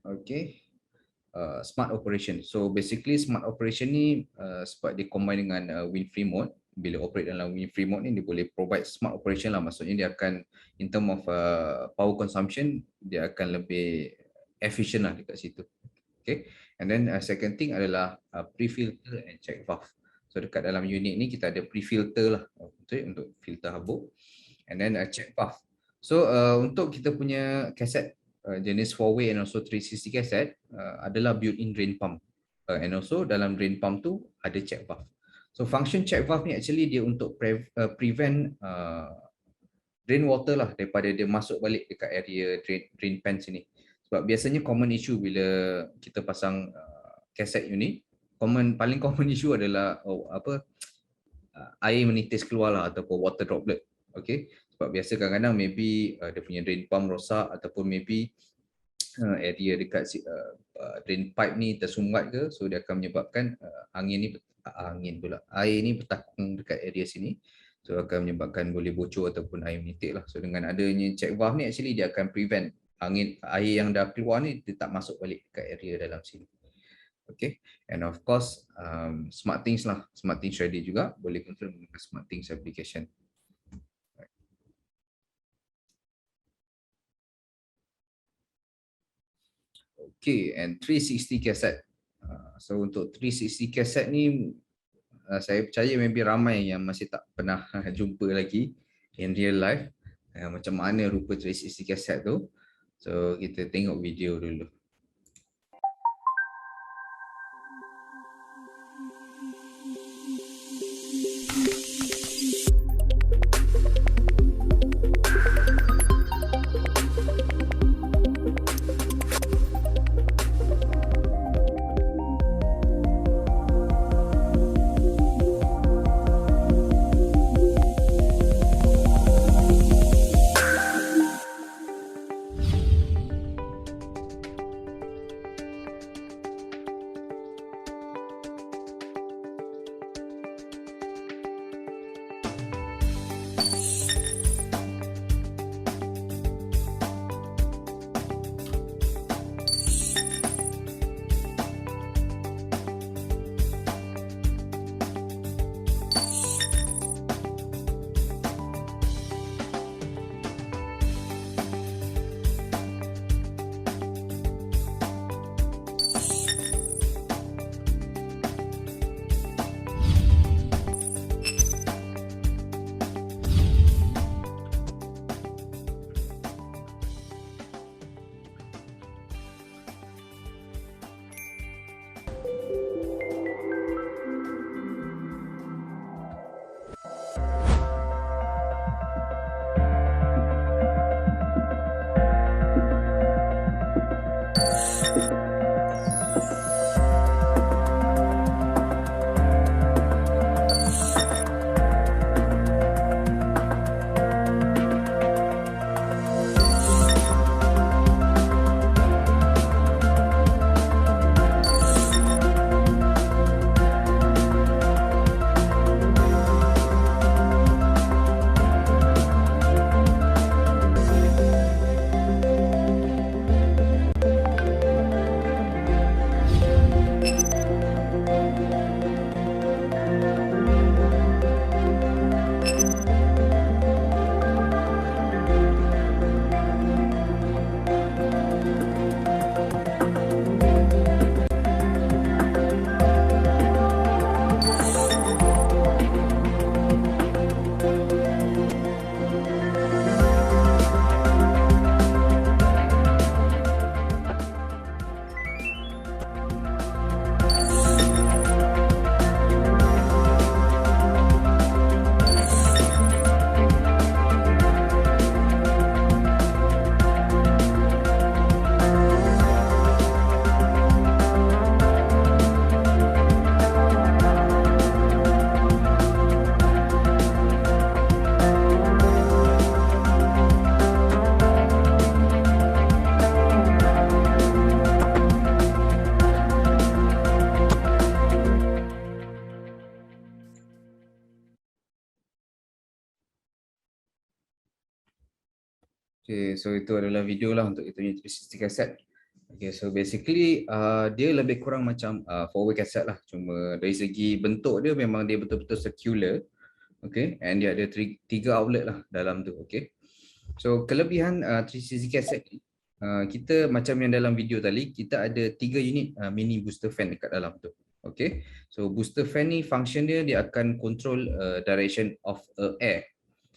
okay, smart operation. So basically smart operation ni sebab dia combine dengan WinFree mode. Bila operate dalam WinFree mode ni dia boleh provide smart operation lah. Maksudnya dia akan in term of power consumption, dia akan lebih efficient lah dekat situ. Okay. And then second thing adalah pre-filter and check valve. So dekat dalam unit ni kita ada pre-filter lah untuk filter habuk, and then check valve. So untuk kita punya cassette jenis 4-way and also 360 cassette adalah built-in drain pump, and also dalam drain pump tu ada check valve. So function check valve ni actually dia untuk prevent drain water lah daripada dia masuk balik dekat area drain pan sini. Sebab biasanya common issue bila kita pasang cassette unit, paling common issue adalah air menitis keluar lah ataupun water droplet. Okay, sebab biasa kadang-kadang maybe dia punya drain pump rosak ataupun maybe area dekat drain pipe ni tersumbat ke, so dia akan menyebabkan air ni bertakung dekat area sini, so akan menyebabkan boleh bocor ataupun air menitik lah. So dengan adanya check valve ni actually dia akan prevent air yang dah keluar ni dia tak masuk balik ke area dalam sini. Okay, and of course SmartThings lah, SmartThings ready juga, boleh control menggunakan SmartThings application. Okay, and 360 cassette. So untuk 360 cassette ni saya percaya maybe ramai yang masih tak pernah jumpa lagi in real life macam mana rupa 360 cassette tu. So kita tengok video dulu. Okay, so itu adalah video lah untuk kita punya 360 cassette. Okay, so basically dia lebih kurang macam 4-way cassette lah. Cuma dari segi bentuk dia memang dia betul-betul circular. Okay, and dia ada 3 outlet lah dalam tu. Okay, so kelebihan 360 cassette ni, kita macam yang dalam video tadi, kita ada 3 unit mini booster fan dekat dalam tu. Okay, so booster fan ni function dia akan control direction of air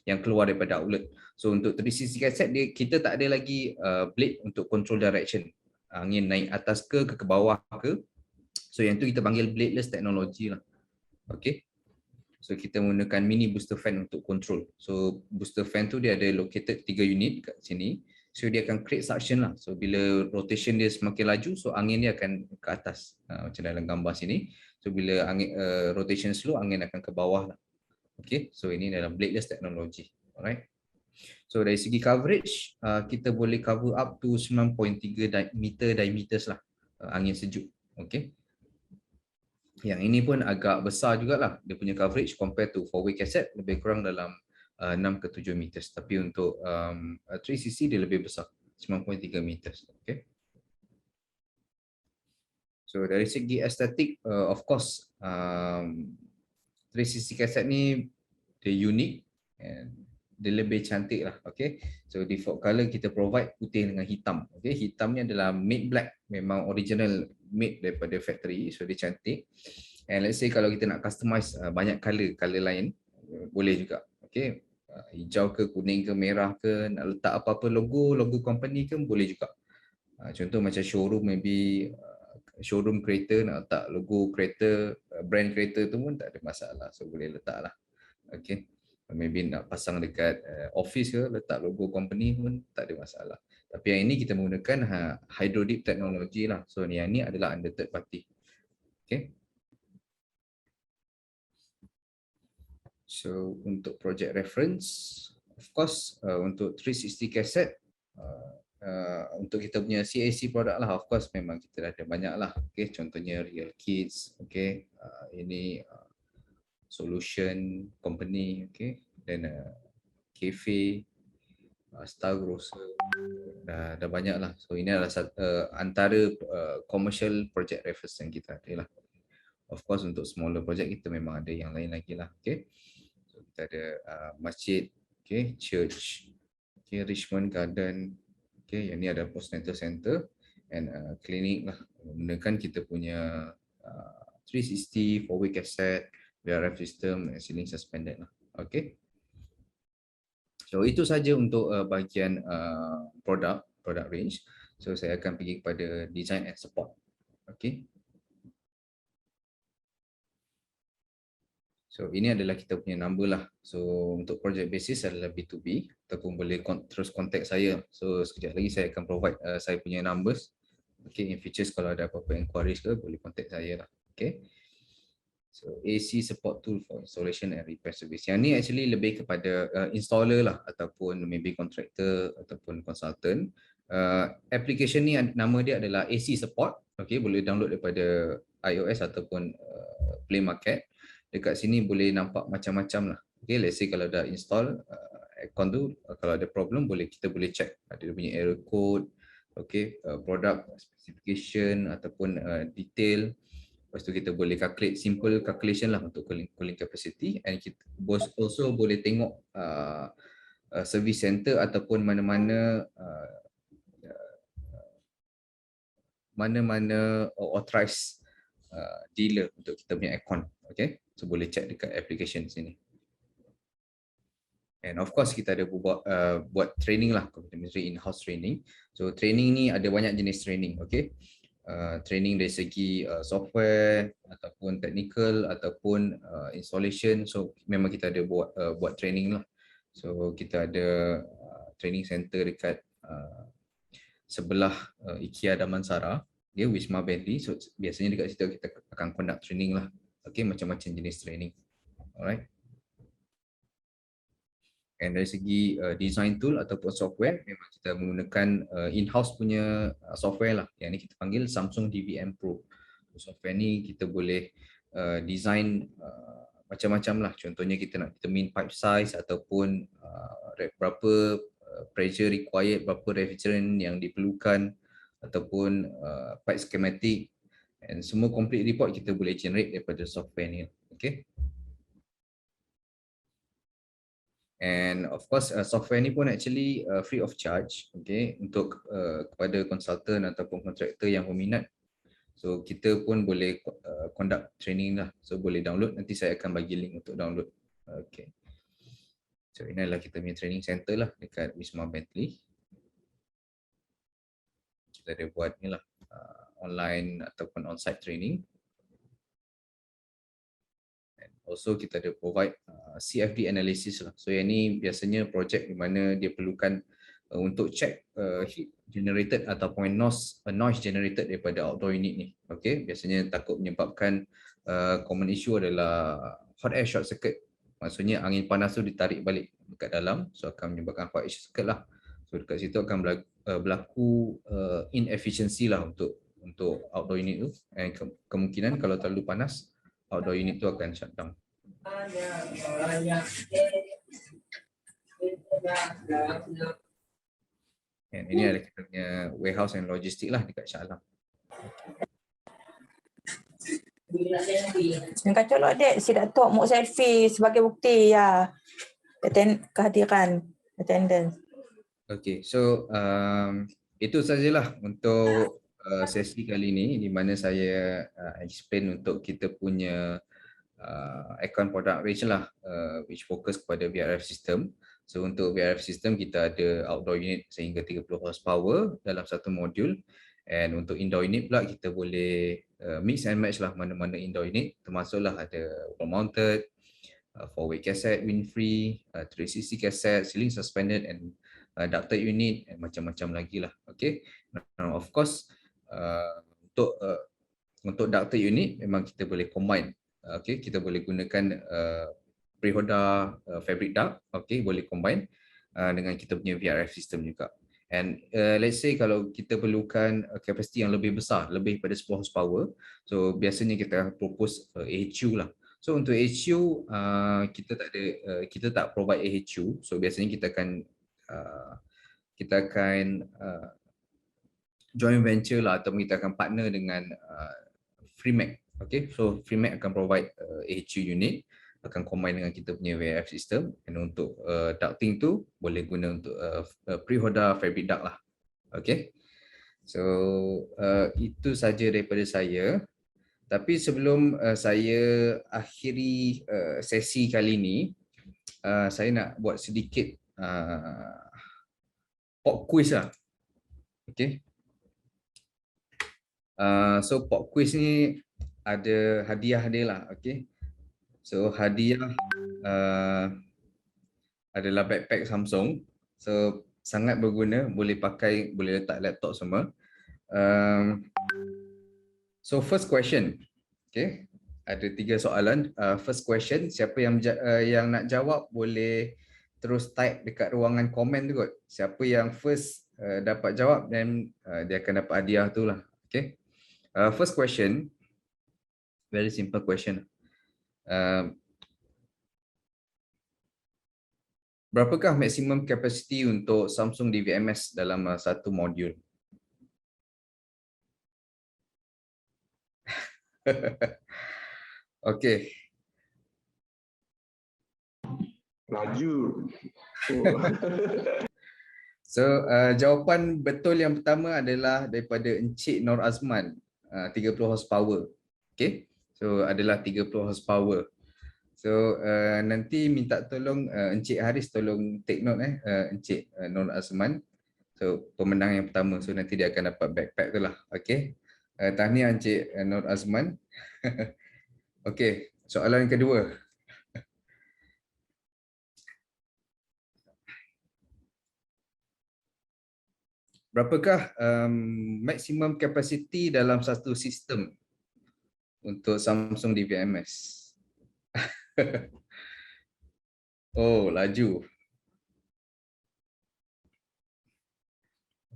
yang keluar daripada outlet. So untuk 360 cassette dia, kita tak ada lagi blade untuk control direction. Angin naik atas ke bawah ke. So yang tu kita panggil bladeless technology lah. Okay. So kita menggunakan mini booster fan untuk control. So booster fan tu dia ada located 3 unit kat sini. So dia akan create suction lah. So bila rotation dia semakin laju, so angin dia akan ke atas. Macam dalam gambar sini. So bila angin rotation slow, angin akan ke bawah lah. Okay. So ini dalam bladeless technology. Alright. So dari segi coverage, kita boleh cover up to 9.3 meter diameters lah, angin sejuk. Okay. Yang ini pun agak besar jugalah dia punya coverage compare to 4-way cassette, lebih kurang dalam 6 ke 7 meters. Tapi untuk 3cc dia lebih besar, 9.3 meters. Okay. So dari segi estetik, of course 3cc cassette ni dia unik and dia lebih cantik lah. Okay, so default color kita provide putih dengan hitam. Okay, hitam ni adalah matte black, memang original made daripada factory, so dia cantik. And let's say kalau kita nak customize banyak color lain, boleh juga. Okay, hijau ke, kuning ke, merah ke, nak letak apa-apa logo company ke, boleh juga. Contoh macam showroom, maybe showroom kereta nak letak logo kereta, brand kereta tu pun tak ada masalah, so boleh letak lah. Okay, maybe nak pasang dekat office ke, letak logo company pun tak ada masalah. Tapi yang ini kita menggunakan hydro dip technology lah. So yang ni adalah under third party. Okay. So untuk project reference, of course untuk 360 cassette, untuk kita punya CAC produk lah, of course memang kita dah ada banyak lah. Okay, contohnya Real Kids, okay, ini Solution Company, okay, dan Cafe, Star Grocer, dah banyak lah. So ini adalah antara commercial project reference yang kita ada lah. Of course untuk smaller project kita memang ada yang lain lagi lah. Okay, so kita ada masjid, okay, church, okay, Richmond Garden, okay, yang ni ada postnatal center and klinik lah. Menggunakan kita punya 360, 4-way cassette, VRF system, ceiling suspended lah. Okay. So itu saja untuk bahagian product range. So saya akan pergi kepada design and support. Okay. So ini adalah kita punya number lah. So untuk project basis adalah B2B ataupun boleh terus contact saya. So sekejap lagi saya akan provide saya punya numbers. Okay, in futures kalau ada apa-apa inquiries ke boleh contact saya lah. Okay. So AC support tool for installation and repair service. Yang ni actually lebih kepada installer lah ataupun maybe contractor ataupun consultant. Application ni nama dia adalah AC support. Okay, boleh download daripada iOS ataupun Play Market. Dekat sini boleh nampak macam-macam lah. Okay, let's say kalau dah install aircon tu, kalau ada problem kita boleh check ada dia punya error code, okay, product specification ataupun detail. Lepas tu kita boleh calculate simple calculation lah untuk cooling capacity, and kita also boleh tengok service center ataupun mana-mana authorized dealer untuk kita punya aircon. Okay, so boleh check dekat application sini. And of course kita ada buat training lah, complimentary in-house training. So training ni ada banyak jenis training. Okay, training dari segi software ataupun technical ataupun installation. So memang kita ada buat training lah. So kita ada training center dekat sebelah IKEA Damansara, dia Wisma Bentley. So biasanya dekat situ kita akan conduct training lah. Okay, macam-macam jenis training. Alright. And dari segi design tool ataupun software, memang kita menggunakan in-house punya software lah. Yang ni kita panggil Samsung DVM Pro. Software ni kita boleh design macam-macam lah. Contohnya kita nak determine pipe size ataupun berapa pressure required, berapa refrigerant yang diperlukan ataupun pipe schematic, and semua complete report kita boleh generate daripada software ni. Okay. And of course software ni pun actually free of charge, okay, untuk kepada konsultan ataupun kontraktor yang berminat. So kita pun boleh conduct training lah. So boleh download, nanti saya akan bagi link untuk download. Okay. So ini adalah kita punya training center lah dekat Wisma Bentley. Kita ada buat ni lah online ataupun on-site training. And also kita ada provide CFD analysis lah. So yang ni biasanya projek di mana dia perlukan untuk check heat generated ataupun noise generated daripada outdoor unit ni. Okay, biasanya takut menyebabkan common issue adalah hot air short circuit. Maksudnya angin panas tu ditarik balik dekat dalam, so akan menyebabkan hot air short circuit lah. So dekat situ akan berlaku inefficiency lah untuk outdoor unit tu, and kemungkinan kalau terlalu panas outdoor unit tu akan shutdown. And ini adalah kita punya warehouse and logistik lah dekat Shah Alam.
Yang kata lo dek, si Datuk mau selfie sebagai bukti ya kehadiran attendance.
Okay, so itu sajalah untuk sesi kali ini di mana saya explain untuk kita punya aircon product range lah, which fokus kepada VRF system. So untuk VRF system kita ada outdoor unit sehingga 30 horsepower dalam satu modul, and untuk indoor unit pula kita boleh mix and match lah mana-mana indoor unit, termasuklah ada wall mounted, 4-way cassette, wind free, 360 cassette, ceiling suspended and ducted unit, and macam-macam lagi lah. Okay, now of course untuk ducted unit memang kita boleh combine. Okay, kita boleh gunakan Prehoda fabric duct, okay, boleh combine dengan kita punya VRF system juga. And let's say kalau kita perlukan kapasiti yang lebih besar, lebih pada 10 horsepower, so biasanya kita propose AHU lah. So untuk AHU kita tak provide AHU, so biasanya kita akan joint venture lah, atau kita akan partner dengan Freemac. Okay, so Freemac akan provide AHU unit, akan combine dengan kita punya VRF system, dan untuk ducting tu boleh guna untuk Prehoda fabric duct lah. Okay, so itu saja daripada saya. Tapi sebelum saya akhiri sesi kali ini, saya nak buat sedikit pop quiz lah. Okay, so pop quiz ni ada hadiah dia lah. Okay, so hadiah adalah backpack Samsung. So sangat berguna, boleh pakai, boleh letak laptop semua. So first question, okay, ada 3 soalan. First question, siapa yang nak jawab boleh terus type dekat ruangan komen tu kot. Siapa yang first dapat jawab, then dia akan dapat hadiah tu lah. Okay, first question, very simple question. Berapakah maksimum capacity untuk Samsung DVMS dalam satu modul? Okey.
Laju.
So jawapan betul yang pertama adalah daripada Encik Nur Azman, 30 horsepower. Okey. So adalah 30 horsepower. So nanti minta tolong Encik Haris tolong take note Encik Nur Azman. So pemenang yang pertama, so nanti dia akan dapat backpack tu lah. Okey. Tahniah Encik Nur Azman. Okey, soalan kedua. Berapakah maksimum capacity dalam satu sistem untuk Samsung DVMS? Oh, laju.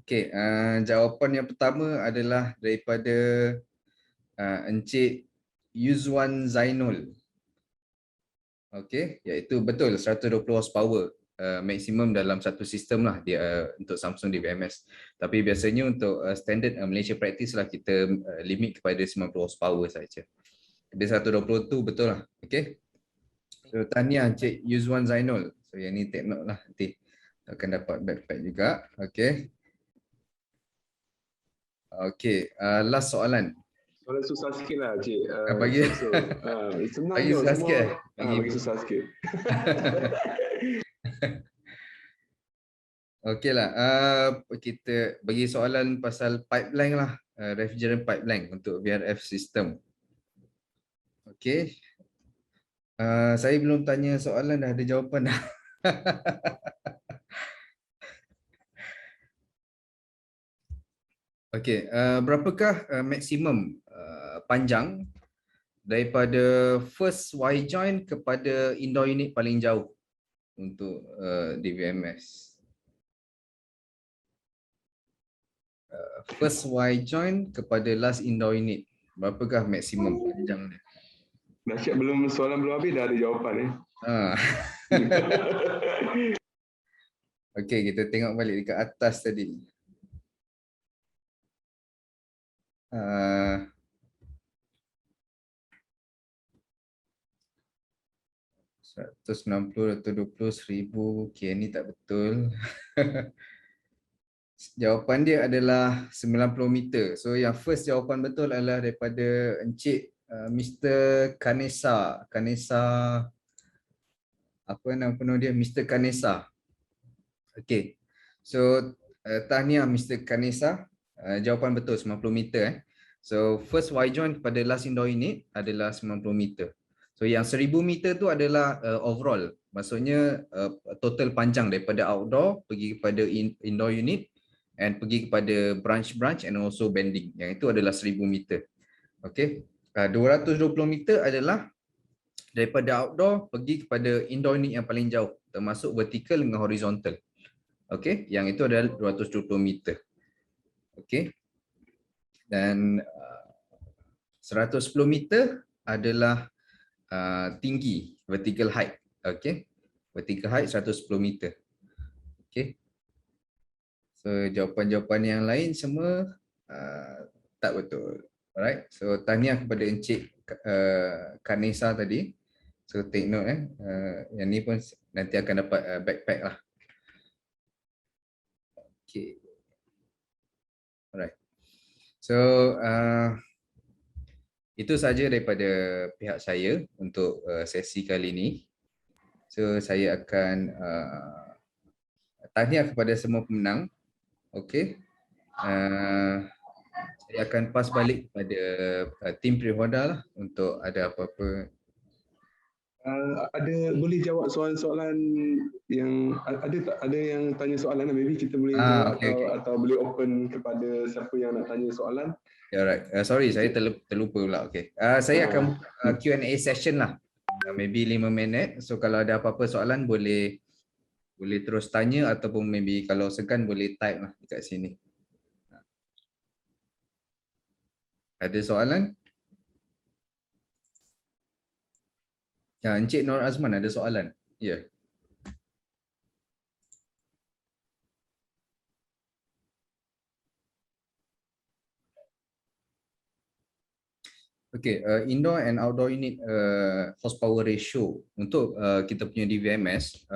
Okey, jawapan yang pertama adalah daripada Encik Yuzwan Zainul. Okey, iaitu betul 120 horsepower. maksimum dalam satu sistem lah dia untuk Samsung DVMS. Tapi biasanya untuk standard Malaysia practice lah kita limit kepada 90 horsepower saja. Dia 120 tu betul lah. Okay. So tahniah Encik Yuzwan Zainul. So yang ni take note lah, nanti akan dapat backpack juga. Okay. Okay, last soalan.
Soalan susah sikit lah, Cik.
Bagi
Senang
bagi
je
susah
semua.
sikit.
Bagi susah sikit.
Okey lah, kita bagi soalan pasal pipeline lah, refrigerant pipeline untuk VRF system. Okey, saya belum tanya soalan dah ada jawapan dah. Okey, berapakah maksimum panjang daripada first Y joint kepada indoor unit paling jauh untuk DVMS? First Y joint kepada last indoor unit, berapakah maksimum panjang dia?
Dahsyat, soalan belum habis dah ada jawapan eh.
Okey, kita tengok balik dekat atas tadi. 160 atau 20 seribu. Okey, ni tak betul. Jawapan dia adalah 90 meter. So yang first jawapan betul adalah daripada Encik Mr. Kanesa. Kanesa, apa nama penuh dia? Mr. Kanesa. Okey. So tahniah Mr. Kanesa. Jawapan betul 90 meter. So first Y joint kepada last indoor unit adalah 90 meter. So yang 1000 meter tu adalah overall. Maksudnya total panjang daripada outdoor pergi kepada indoor unit and pergi kepada branch and also bending. Yang itu adalah 1000 meter. Okey. 220 meter adalah daripada outdoor pergi kepada indoor unit yang paling jauh, termasuk vertical dengan horizontal. Okey, yang itu adalah 220 meter. Okey. Dan 110 meter adalah tinggi, vertical height. Okey. Vertical height 110 meter. Okey. So jawapan-jawapan yang lain semua tak betul. Alright. So tahniah kepada Encik Kanesa tadi. So take note yang ni pun nanti akan dapat backpack lah. Okay. Alright. So itu saja daripada pihak saya untuk sesi kali ini. So saya akan tahniah kepada semua pemenang. Okey. Saya akan pass balik kepada tim Prihoda lah untuk ada apa-apa.
Ada boleh jawab soalan-soalan yang ada yang tanya soalan, maybe kita boleh jawab atau boleh open kepada siapa yang nak tanya soalan.
Alright. Sorry, saya terlupa pula. Okay. Saya akan Q&A session lah. Maybe 5 minit. So kalau ada apa-apa soalan boleh terus tanya ataupun maybe kalau segan boleh type lah dekat sini. Ada soalan? Ya, Encik Nur Azman ada soalan. Ya. Yeah. Okay, indoor and outdoor unit horsepower ratio untuk kita punya DVMS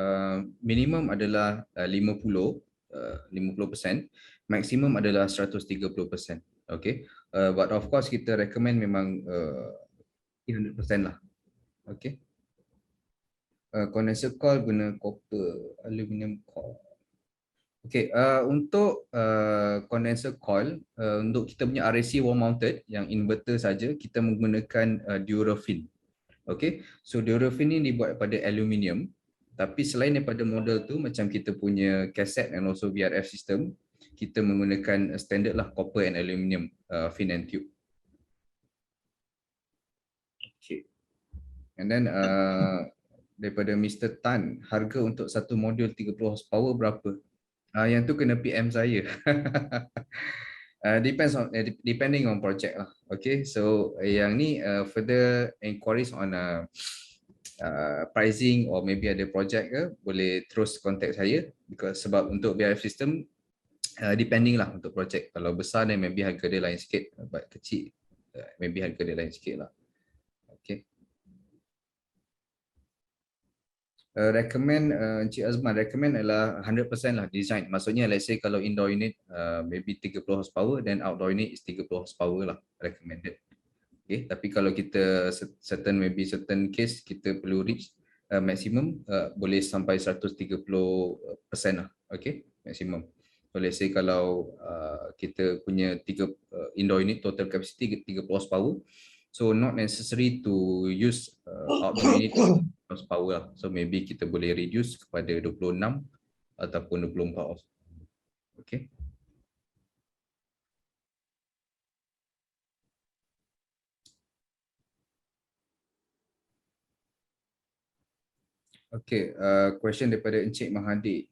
minimum adalah 50%, maksimum adalah 130%. Okay, but of course kita recommend memang 100% lah. Okay. Condenser coil guna copper, aluminium coil. Okay, untuk condenser coil, untuk kita punya RAC wall mounted yang inverter saja, kita menggunakan Durafin. Okay, so Durafin ini dibuat daripada aluminium. Tapi selain daripada model tu, macam kita punya cassette and also VRF system, kita menggunakan standard lah copper and aluminium fin and tube. Okay, and then daripada Mr. Tan, harga untuk satu modul 30 horsepower berapa? Yang tu kena PM saya. Depending on project lah. Okay, so yang ni further inquiries on pricing or maybe ada project ke, boleh terus contact saya, because sebab untuk BIF system depending lah untuk projek. Kalau besar then maybe harga dia lain sikit, but kecil maybe harga dia lain sikit lah. Okay. Recommend Encik Azman, recommend adalah 100% lah design. Maksudnya let's say kalau indoor unit maybe 30 horsepower, then outdoor unit is 30 horsepower lah recommended. Okay, tapi kalau kita certain case kita perlu reach maximum, boleh sampai 130% lah. Okay, maximum. So let's say kalau kita punya indoor unit total capacity 30 horsepower, so not necessary to use outdoor unit horsepower lah. So maybe kita boleh reduce kepada 26 ataupun 24 horsepower. Okay. Okay, question daripada Encik Mahathir.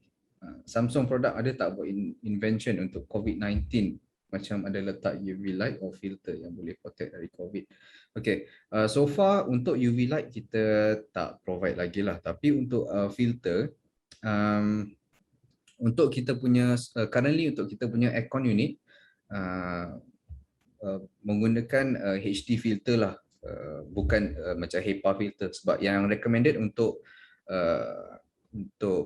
Samsung produk ada tak buat invention untuk COVID-19? Macam ada letak UV light or filter yang boleh protect dari COVID. Okay, so far untuk UV light kita tak provide lagi lah. Tapi untuk filter, untuk kita punya, currently untuk kita punya aircon unit, menggunakan HD filter lah. Bukan macam HEPA filter, sebab yang recommended untuk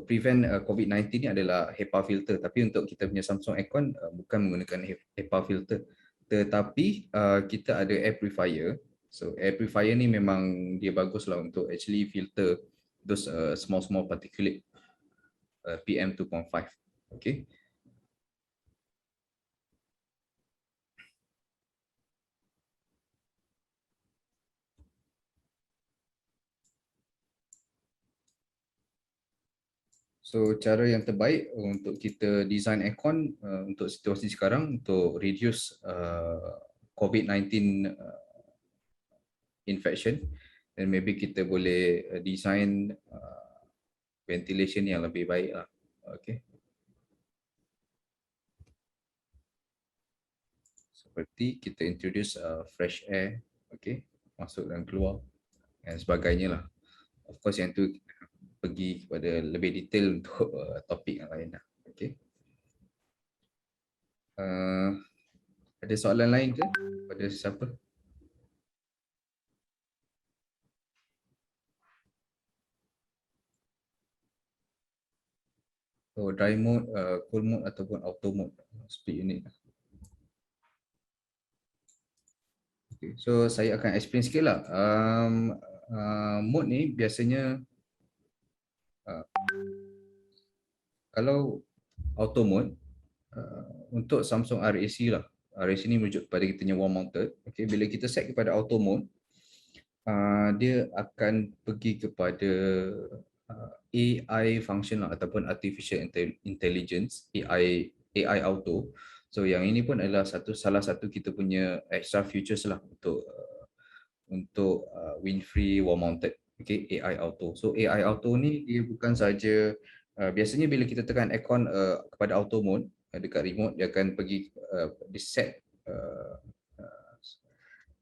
prevent COVID-19 ni adalah HEPA filter, tapi untuk kita punya Samsung aircon bukan menggunakan HEPA filter, tetapi kita ada air purifier. So air purifier ni memang dia bagus lah untuk actually filter those small particulate PM 2.5. Okay. So cara yang terbaik untuk kita design aircon untuk situasi sekarang untuk reduce COVID-19 infection, dan maybe kita boleh design ventilation yang lebih baik lah. Okay. Seperti kita introduce fresh air, okay, masuk dan keluar dan sebagainya lah. Of course yang tu pergi kepada lebih detail untuk topik yang lain lah. Okay. Ada soalan lain ke pada siapa? Oh, dry mode, cool mode ataupun auto mode split unit. Okay, so saya akan explain sikit lah. Mode ni biasanya kalau auto mode untuk Samsung RAC lah. RAC ni merujuk kepada kita punya wall mounted. Okay, bila kita set kepada auto mode, dia akan pergi kepada AI function lah, ataupun artificial intelligence, AI auto. So yang ini pun adalah salah satu kita punya extra features lah untuk wind-free wall mounted. Okay, AI auto. So AI auto ni dia bukan saja biasanya bila kita tekan aircon kepada auto mode dekat remote, dia akan pergi di set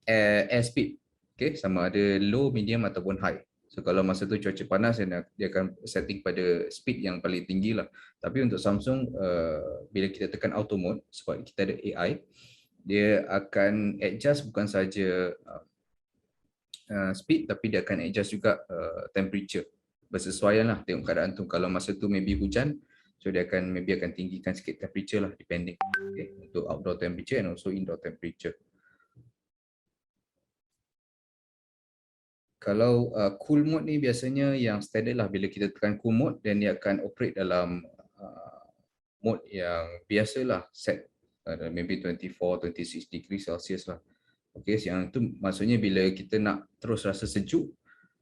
air speed. Okay, sama ada low, medium ataupun high. So kalau masa tu cuaca panas, dia akan setting pada speed yang paling tinggi lah. Tapi untuk Samsung, bila kita tekan auto mode, sebab kita ada AI, dia akan adjust bukan saja speed, tapi dia akan adjust juga temperature. Bersesuaian lah tengok keadaan tu. Kalau masa tu maybe hujan, so dia akan tinggikan sikit temperature lah, depending. Okay, untuk outdoor temperature and also indoor temperature. Kalau cool mode ni biasanya yang standard lah, bila kita tekan cool mode, then dia akan operate dalam mode yang biasalah, set maybe 24-26 degree Celsius lah. Okay, yang tu maksudnya bila kita nak terus rasa sejuk,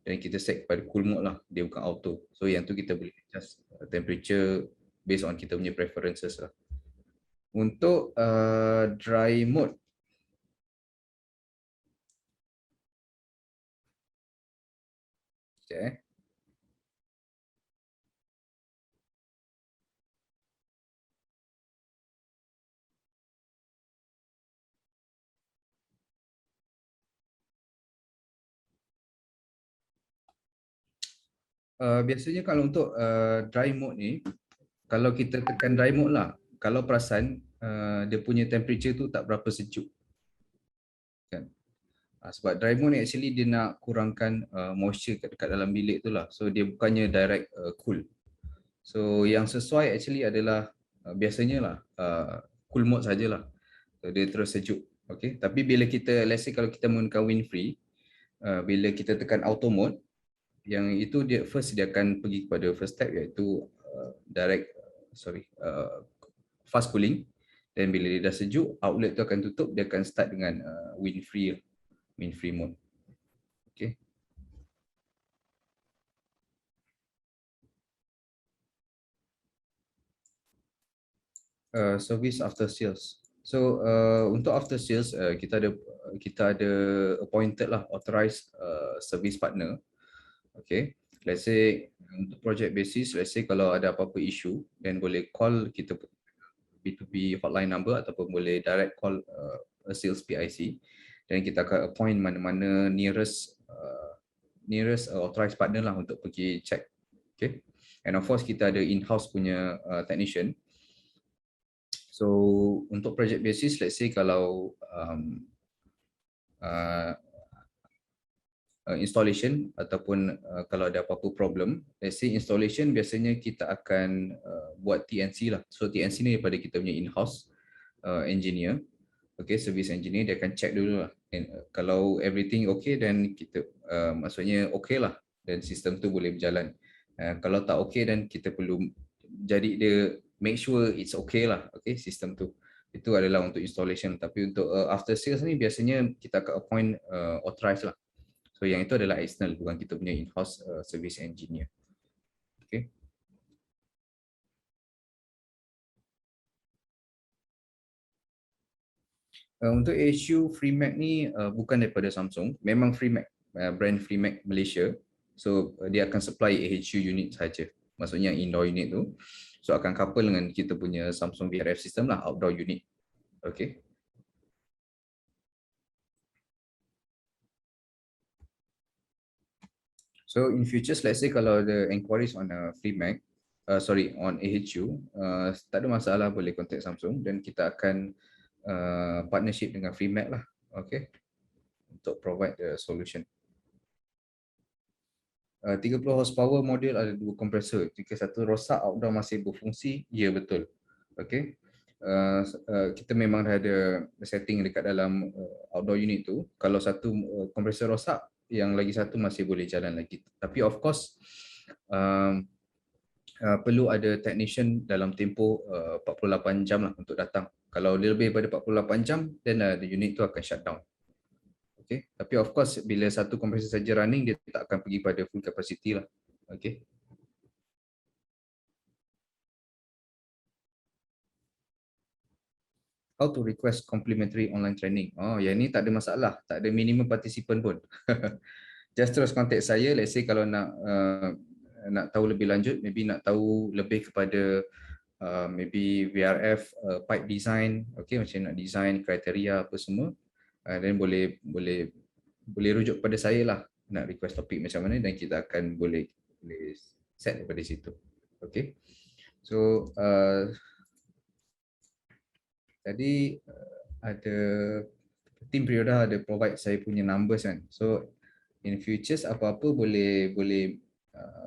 dan kita set kepada cool mode lah, dia bukan auto. So yang tu kita boleh adjust temperature based on kita punya preferences lah. Untuk dry mode, sekejap Biasanya kalau untuk dry mode ni, kalau kita tekan dry mode lah, kalau perasan dia punya temperature tu tak berapa sejuk. Kan? Sebab dry mode ni actually dia nak kurangkan moisture dekat dalam bilik tu lah. So dia bukannya direct cool. So yang sesuai actually adalah biasanya lah cool mode sajalah. So, dia terus sejuk. Okay. Tapi bila kita, let's say kalau kita menggunakan wind free, bila kita tekan auto mode, yang itu dia akan pergi kepada first step iaitu fast cooling. Dan bila dia dah sejuk, outlet tu akan tutup, dia akan start dengan wind free mode. Okay. Service after sales. So untuk after sales kita ada appointed lah authorized service partner. Okay. Let's say untuk project basis, let's say kalau ada apa-apa issue, then boleh call kita B2B hotline number ataupun boleh direct call a sales PIC, dan kita akan appoint mana-mana nearest authorized partner lah untuk pergi check. Okay. And of course kita ada in-house punya technician. So untuk project basis, let's say kalau installation ataupun kalau ada apa-apa problem, let's say installation biasanya kita akan buat TNC lah. So TNC ni daripada kita punya in-house engineer, okay, service engineer, dia akan check dulu lah. And, kalau everything okay, then kita maksudnya okay lah, dan sistem tu boleh berjalan. Kalau tak okay, dan kita perlu jadi dia make sure it's okay lah, okay, sistem tu. Itu adalah untuk installation. Tapi untuk after sales ni biasanya kita akan appoint authorized lah. So yang itu adalah external, bukan kita punya in-house service engineer. Okay. Untuk AHU FreeMac ni bukan daripada Samsung, memang FreeMac, brand FreeMac Malaysia. So dia akan supply AHU unit saja. Maksudnya indoor unit tu. So akan couple dengan kita punya Samsung VRF system lah, outdoor unit. Okay. So in futures, let's say kalau ada inquiries on FreeMac, on AHU, tak ada masalah, boleh contact Samsung dan kita akan partnership dengan FreeMac lah, okay, untuk provide the solution. 30 horsepower model, ada 2 kompresor. Jika satu rosak, outdoor masih berfungsi, ya betul. Okay. Kita memang dah ada setting dekat dalam outdoor unit tu. Kalau satu kompresor rosak, yang lagi satu masih boleh jalan lagi. Tapi of course perlu ada technician dalam tempoh 48 jam lah untuk datang. Kalau dia lebih daripada 48 jam, then the unit tu akan shut down. Okay. Tapi of course bila satu kompresor saja running, dia tak akan pergi pada full capacity lah. Okay. How to request complimentary online training? Oh, yang ni tak ada masalah, tak ada minimum participant pun. Just terus contact saya. Let's say kalau nak tahu lebih lanjut, maybe nak tahu lebih kepada maybe VRF pipe design, okay, macam nak design kriteria apa semua, then boleh rujuk pada saya lah, nak request topik macam mana, dan kita akan boleh set daripada situ. Okay. So tadi ada tim Prioda ada provide saya punya numbers kan. So in futures apa-apa boleh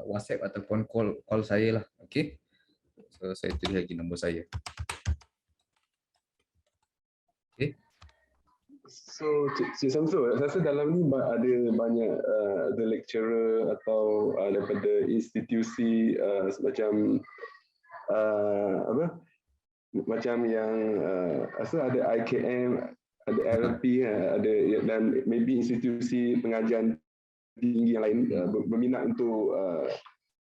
WhatsApp ataupun call saya lah. Okay. So saya tulis lagi nombor saya. Okay.
So Cik Samsul, saya rasa dalam ni ada banyak the lecturer atau daripada institusi semacam macam yang rasa ada IKM, ada LP, ada, dan maybe institusi pengajian tinggi yang lain berminat untuk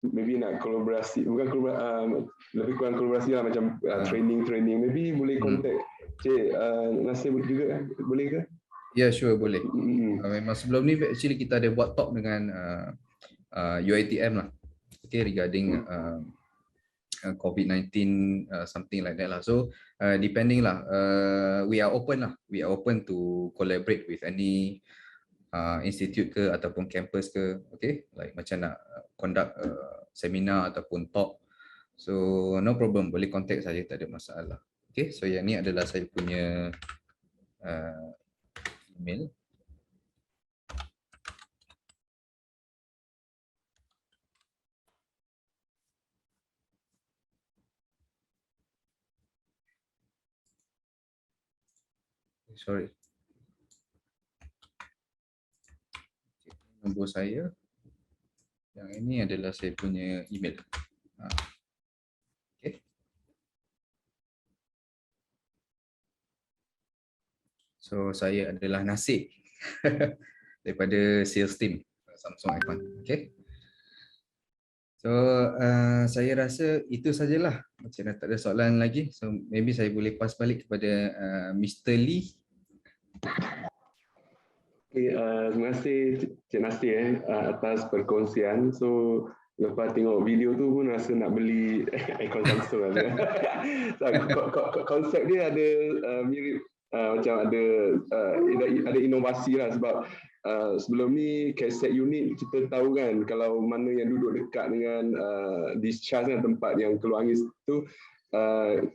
maybe nak kolaborasi, lebih kurang kolaborasi lah, macam training, maybe boleh contact Cik Nasir juga, boleh ke?
Ya, sure, boleh. Memang sebelum ni actually kita ada buat talk dengan UiTM lah, okay, regarding COVID-19, something like that lah. So depending lah, we are open to collaborate with any institute ke ataupun campus ke, okay, like macam nak conduct seminar ataupun talk, so no problem, boleh contact saya, tak ada masalah. Okay, so yang ni adalah saya punya email. Sorry. Nombor saya. Yang ini adalah saya punya email. Okay. So saya adalah Nasir daripada sales team Samsung iPhone. Okay. So saya rasa itu sajalah. Macam dah tak ada soalan lagi. So maybe saya boleh pass balik kepada Mr. Lee.
Okay, terima kasih Cik Nasir atas perkongsian. So lepas tengok video tu pun rasa nak beli aircon Samsung lah. Konsep dia ada mirip macam ada inovasi lah, sebab sebelum ni cassette unit kita tahu kan, kalau mana yang duduk dekat dengan discharge kan, tempat yang keluar angin tu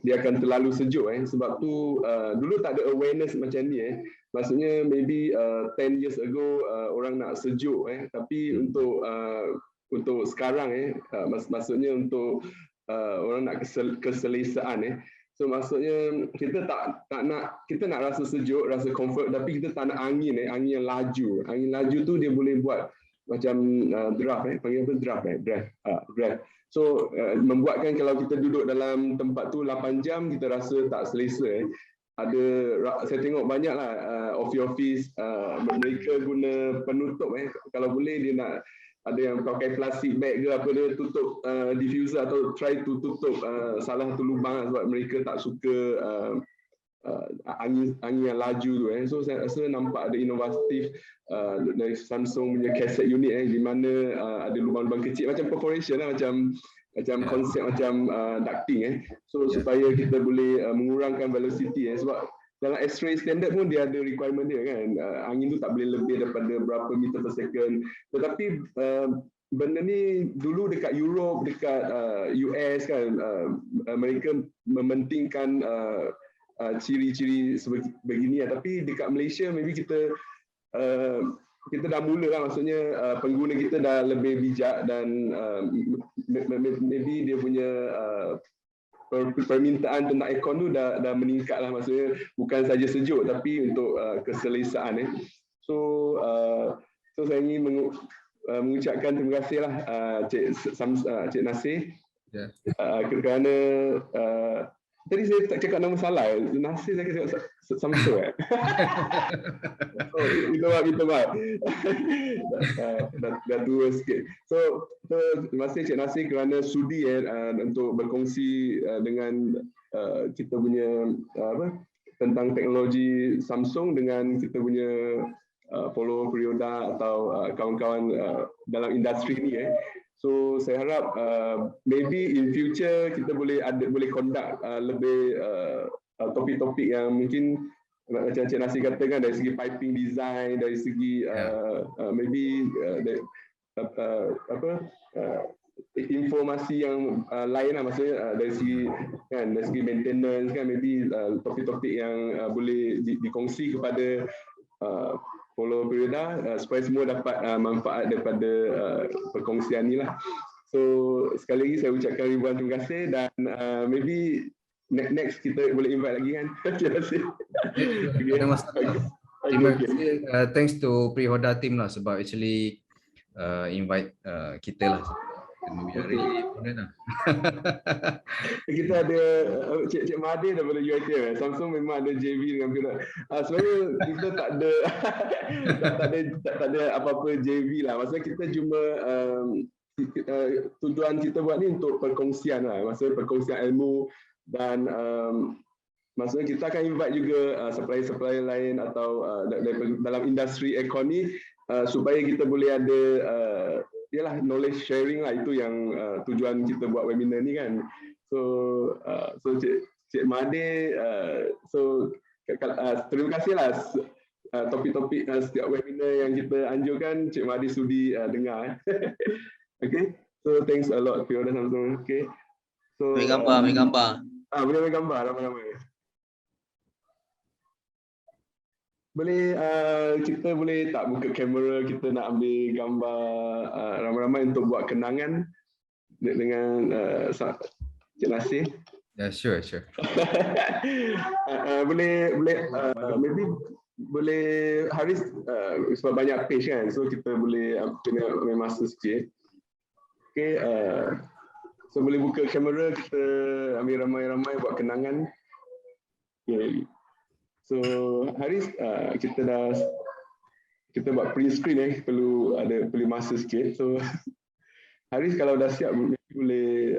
dia akan terlalu sejuk sebab tu dulu tak ada awareness macam ni maksudnya maybe 10 years ago orang nak sejuk tapi untuk sekarang maksudnya untuk orang nak keselesaan so maksudnya kita nak rasa sejuk, rasa comfort, tapi kita tak nak angin angin yang laju. Angin laju tu dia boleh buat macam draft panggil apa, draft. So membuatkan kalau kita duduk dalam tempat tu 8 jam kita rasa tak selesa. Saya tengok banyaklah office mereka guna penutup kalau boleh dia nak ada yang pakai plastik bag ke apa, dia tutup diffuser atau try to tutup salah satu lubang sebab mereka tak suka angin yang laju tu So saya rasa nampak ada inovatif dari Samsung punya cassette unit di mana ada lubang-lubang kecil macam perforation lah, macam konsep macam ducting so supaya kita boleh mengurangkan velocity sebab dalam X-ray standard pun dia ada requirement dia kan, angin tu tak boleh lebih daripada berapa meter per second. Tetapi benda ni dulu dekat Europe, dekat US kan, mereka mementingkan ciri-ciri sebegini tapi dekat Malaysia maybe kita dah mula lah, maksudnya pengguna kita dah lebih bijak dan maybe dia punya permintaan tentang aircon tu dah meningkat lah, maksudnya bukan saja sejuk tapi untuk keselesaan so saya ingin mengucapkan terima kasih lah Cik Nasir kerana tadi saya tak cakap nama salah Nasir, saya cakap Samsung Minta maaf dah tua sikit. So terima kasih Cik Nasir kerana sudi untuk berkongsi dengan kita punya tentang teknologi Samsung dengan kita punya follower Perioda atau kawan-kawan dalam industri ni So saya harap maybe in future kita boleh conduct lebih topik-topik yang mungkin macam Cik Nasir katakan dari segi piping design, dari segi maybe informasi yang lain lah, maksudnya dari segi maintenance kan, maybe topik-topik yang boleh dikongsi kepada follower Perioda supaya semua dapat manfaat daripada perkongsian ni lah. So sekali lagi saya ucapkan ribuan terima kasih dan maybe next kita boleh invite lagi kan. Terima kasih.
Ada masalah. Terima kasih. Thanks to Perioda team lah sebab actually invite kita lah.
Kita ada Cik Mahathir daripada UiTM. Samsung memang ada JV dengan Perioda. Sebenarnya kita tak ada apa-apa JV lah. Maksudnya kita cuma tujuan kita buat ni untuk perkongsian lah. Maksudnya perkongsian ilmu dan maksudnya kita akan invite juga supplier-supplier lain atau dalam industri aircon ni supaya kita boleh ada ialah knowledge sharing lah, itu yang tujuan kita buat webinar ni kan. So Cik Mahathir, so terima kasih lah topik-topik setiap webinar yang kita anjurkan, Cik Mahdi sudi dengar. Okay, so thanks a lot Fiona Samsung. Okay, so
Ambil gambar, ambil gambar.
boleh ambil gambar ramai-ramai. Boleh kita boleh tak buka kamera, kita nak ambil gambar ramai-ramai untuk buat kenangan dengan Cik Nasir.
Yeah, sure.
Boleh maybe boleh Haris sebab banyak page kan, so kita boleh kena ambil masa sikit. Okay, so boleh buka kamera, kita ambil ramai-ramai buat kenangan. Okay. So Haris, kita buat print screen perlu masa sikit. So Haris kalau dah siap boleh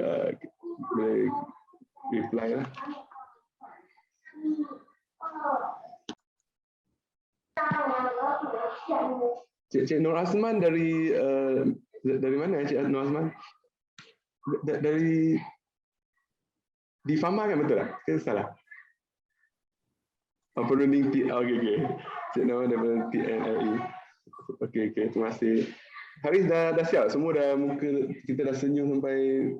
reply lah. Cik Nur Azman dari mana Cik Nur Azman? Dari di Fama kan, betul tak? Ke salah? Perunding okay. Cik Nur daripada TNLE. Okay, terima kasih. Haris dah siap? Semua dah muka kita dah senyum sampai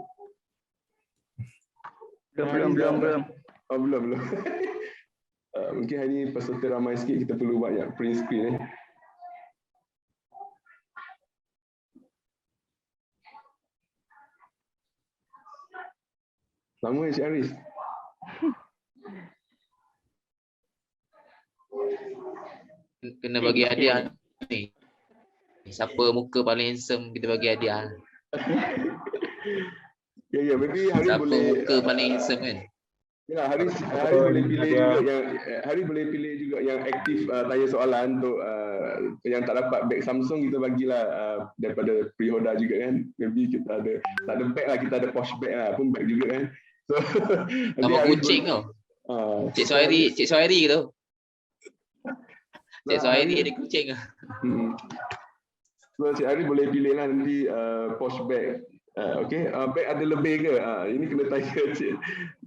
Belum.
Oh, belum. Mungkin hari ni peserta ramai sikit, kita perlu banyak print screen Lama Cik Haris.
Kena bagi hadiah ni. Siapa muka paling handsome kita bagi hadiah.
Ya, maybe Haris
Siapa
boleh
muka paling handsome kan.
Ya, Haris boleh pilih juga yang Haris boleh pilih juga yang aktif tanya soalan untuk yang tak dapat beg Samsung, kita bagilah daripada pre-order juga kan. Maybe kita ada tak ada beg lah, kita ada posh bag lah pun beg juga kan. So
Nama kucing tau. Cik Suhairi ke tu? Cik Suhairi ada kucing ke?
So Cik Haris boleh pilih lah nanti posh bag. Okay, beg ada lebih ke? Ini kena tanya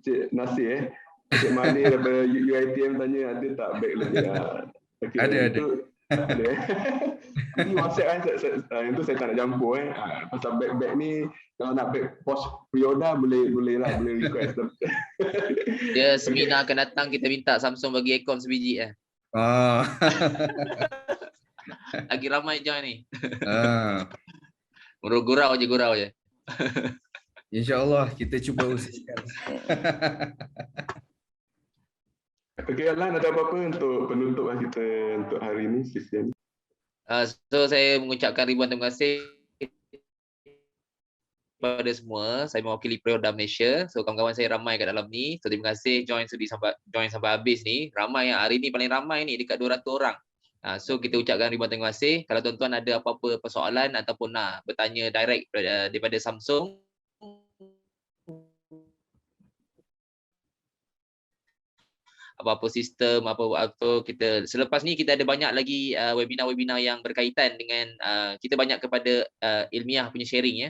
Cik Nasir Cik Mahdi daripada UiTM tanya ada tak beg lebih? Okay,
Ada.
Ada. Ini WhatsApp kan, itu saya tak nak campur pasal beg-beg ni, kalau nak beg post pre-order boleh request.
Dia seminar akan datang, kita minta Samsung bagi aircon sebiji Lagi ramai join ni. Gurau je.
InsyaAllah kita cuba usahakan.
Okay, Alan, ada apa-apa untuk penutupan kita untuk hari ini, sesi ini?
So saya mengucapkan ribuan terima kasih kepada semua. Saya mewakili Pre-Order Malaysia. So kawan-kawan saya ramai kat dalam ni. So terima kasih join sampai habis ni. Ramai yang hari ni paling ramai ni dekat 200 orang. So kita ucapkan ribuan terima kasih. Kalau tuan-tuan ada apa-apa persoalan ataupun nak bertanya direct daripada Samsung, apa-apa sistem, apa kita selepas ni kita ada banyak lagi webinar-webinar yang berkaitan dengan kita banyak kepada ilmiah punya sharing ya.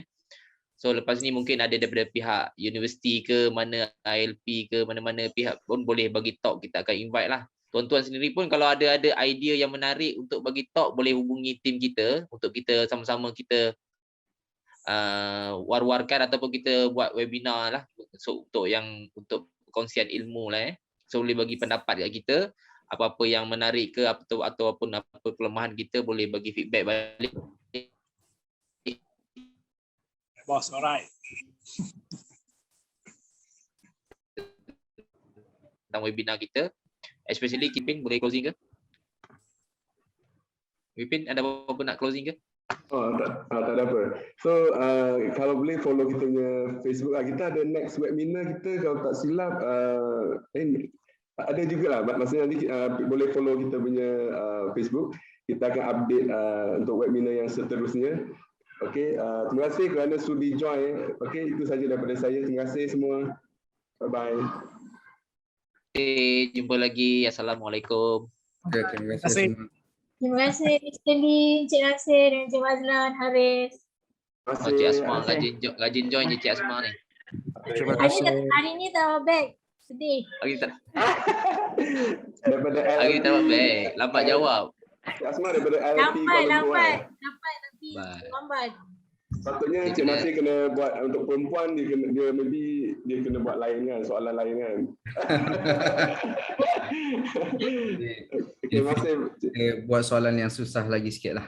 So lepas ni mungkin ada daripada pihak universiti ke mana, ILP ke mana-mana pihak pun boleh bagi talk, kita akan invite lah. Tuan-tuan sendiri pun kalau ada idea yang menarik untuk bagi talk, boleh hubungi tim kita untuk kita sama-sama kita war-warkan ataupun kita buat webinar lah. So untuk kongsian ilmu lah So boleh bagi pendapat kat kita, apa-apa yang menarik ke ataupun apa kelemahan kita, boleh bagi feedback balik.
Boss, alright.
Tentang webinar kita, especially Kipin, boleh closing ke? Kipin, ada apa-apa nak closing ke?
Tak ada apa. So kalau boleh follow kita punya Facebook lah. Kita ada next webinar kita, kalau tak silap ada juga lah. Maksudnya nanti boleh follow kita punya Facebook. Kita akan update untuk webinar yang seterusnya. Okay, terima kasih kerana sudi join. Okay, itu saja daripada saya. Terima kasih semua. Bye-bye.
Okay, jumpa lagi. Assalamualaikum.
Okay, terima kasih semua.
Terima kasih Mr. Lee, Cik Nasir dan Cik Mazlan, Haris.
Terima
Cik Asma, rajin join je Cik Asma ni.
Terima kasih.
Hari ni tak baik. Sedih.
Hari tak.
Daripada
Hari
LLP.
tak baik. Lambat jawab.
Asma daripada LLP
Lambat,
Kuala
lambat.
Lumpur.
Lambat nanti.
Baik.
Lambat.
Patutnya
Dia
Cik
kena-
Nasir kena buat untuk perempuan, dia maybe dia kena buat lain kan, soalan lain kan. Okay, terima kasih.
Buat soalan yang susah lagi sikit lah.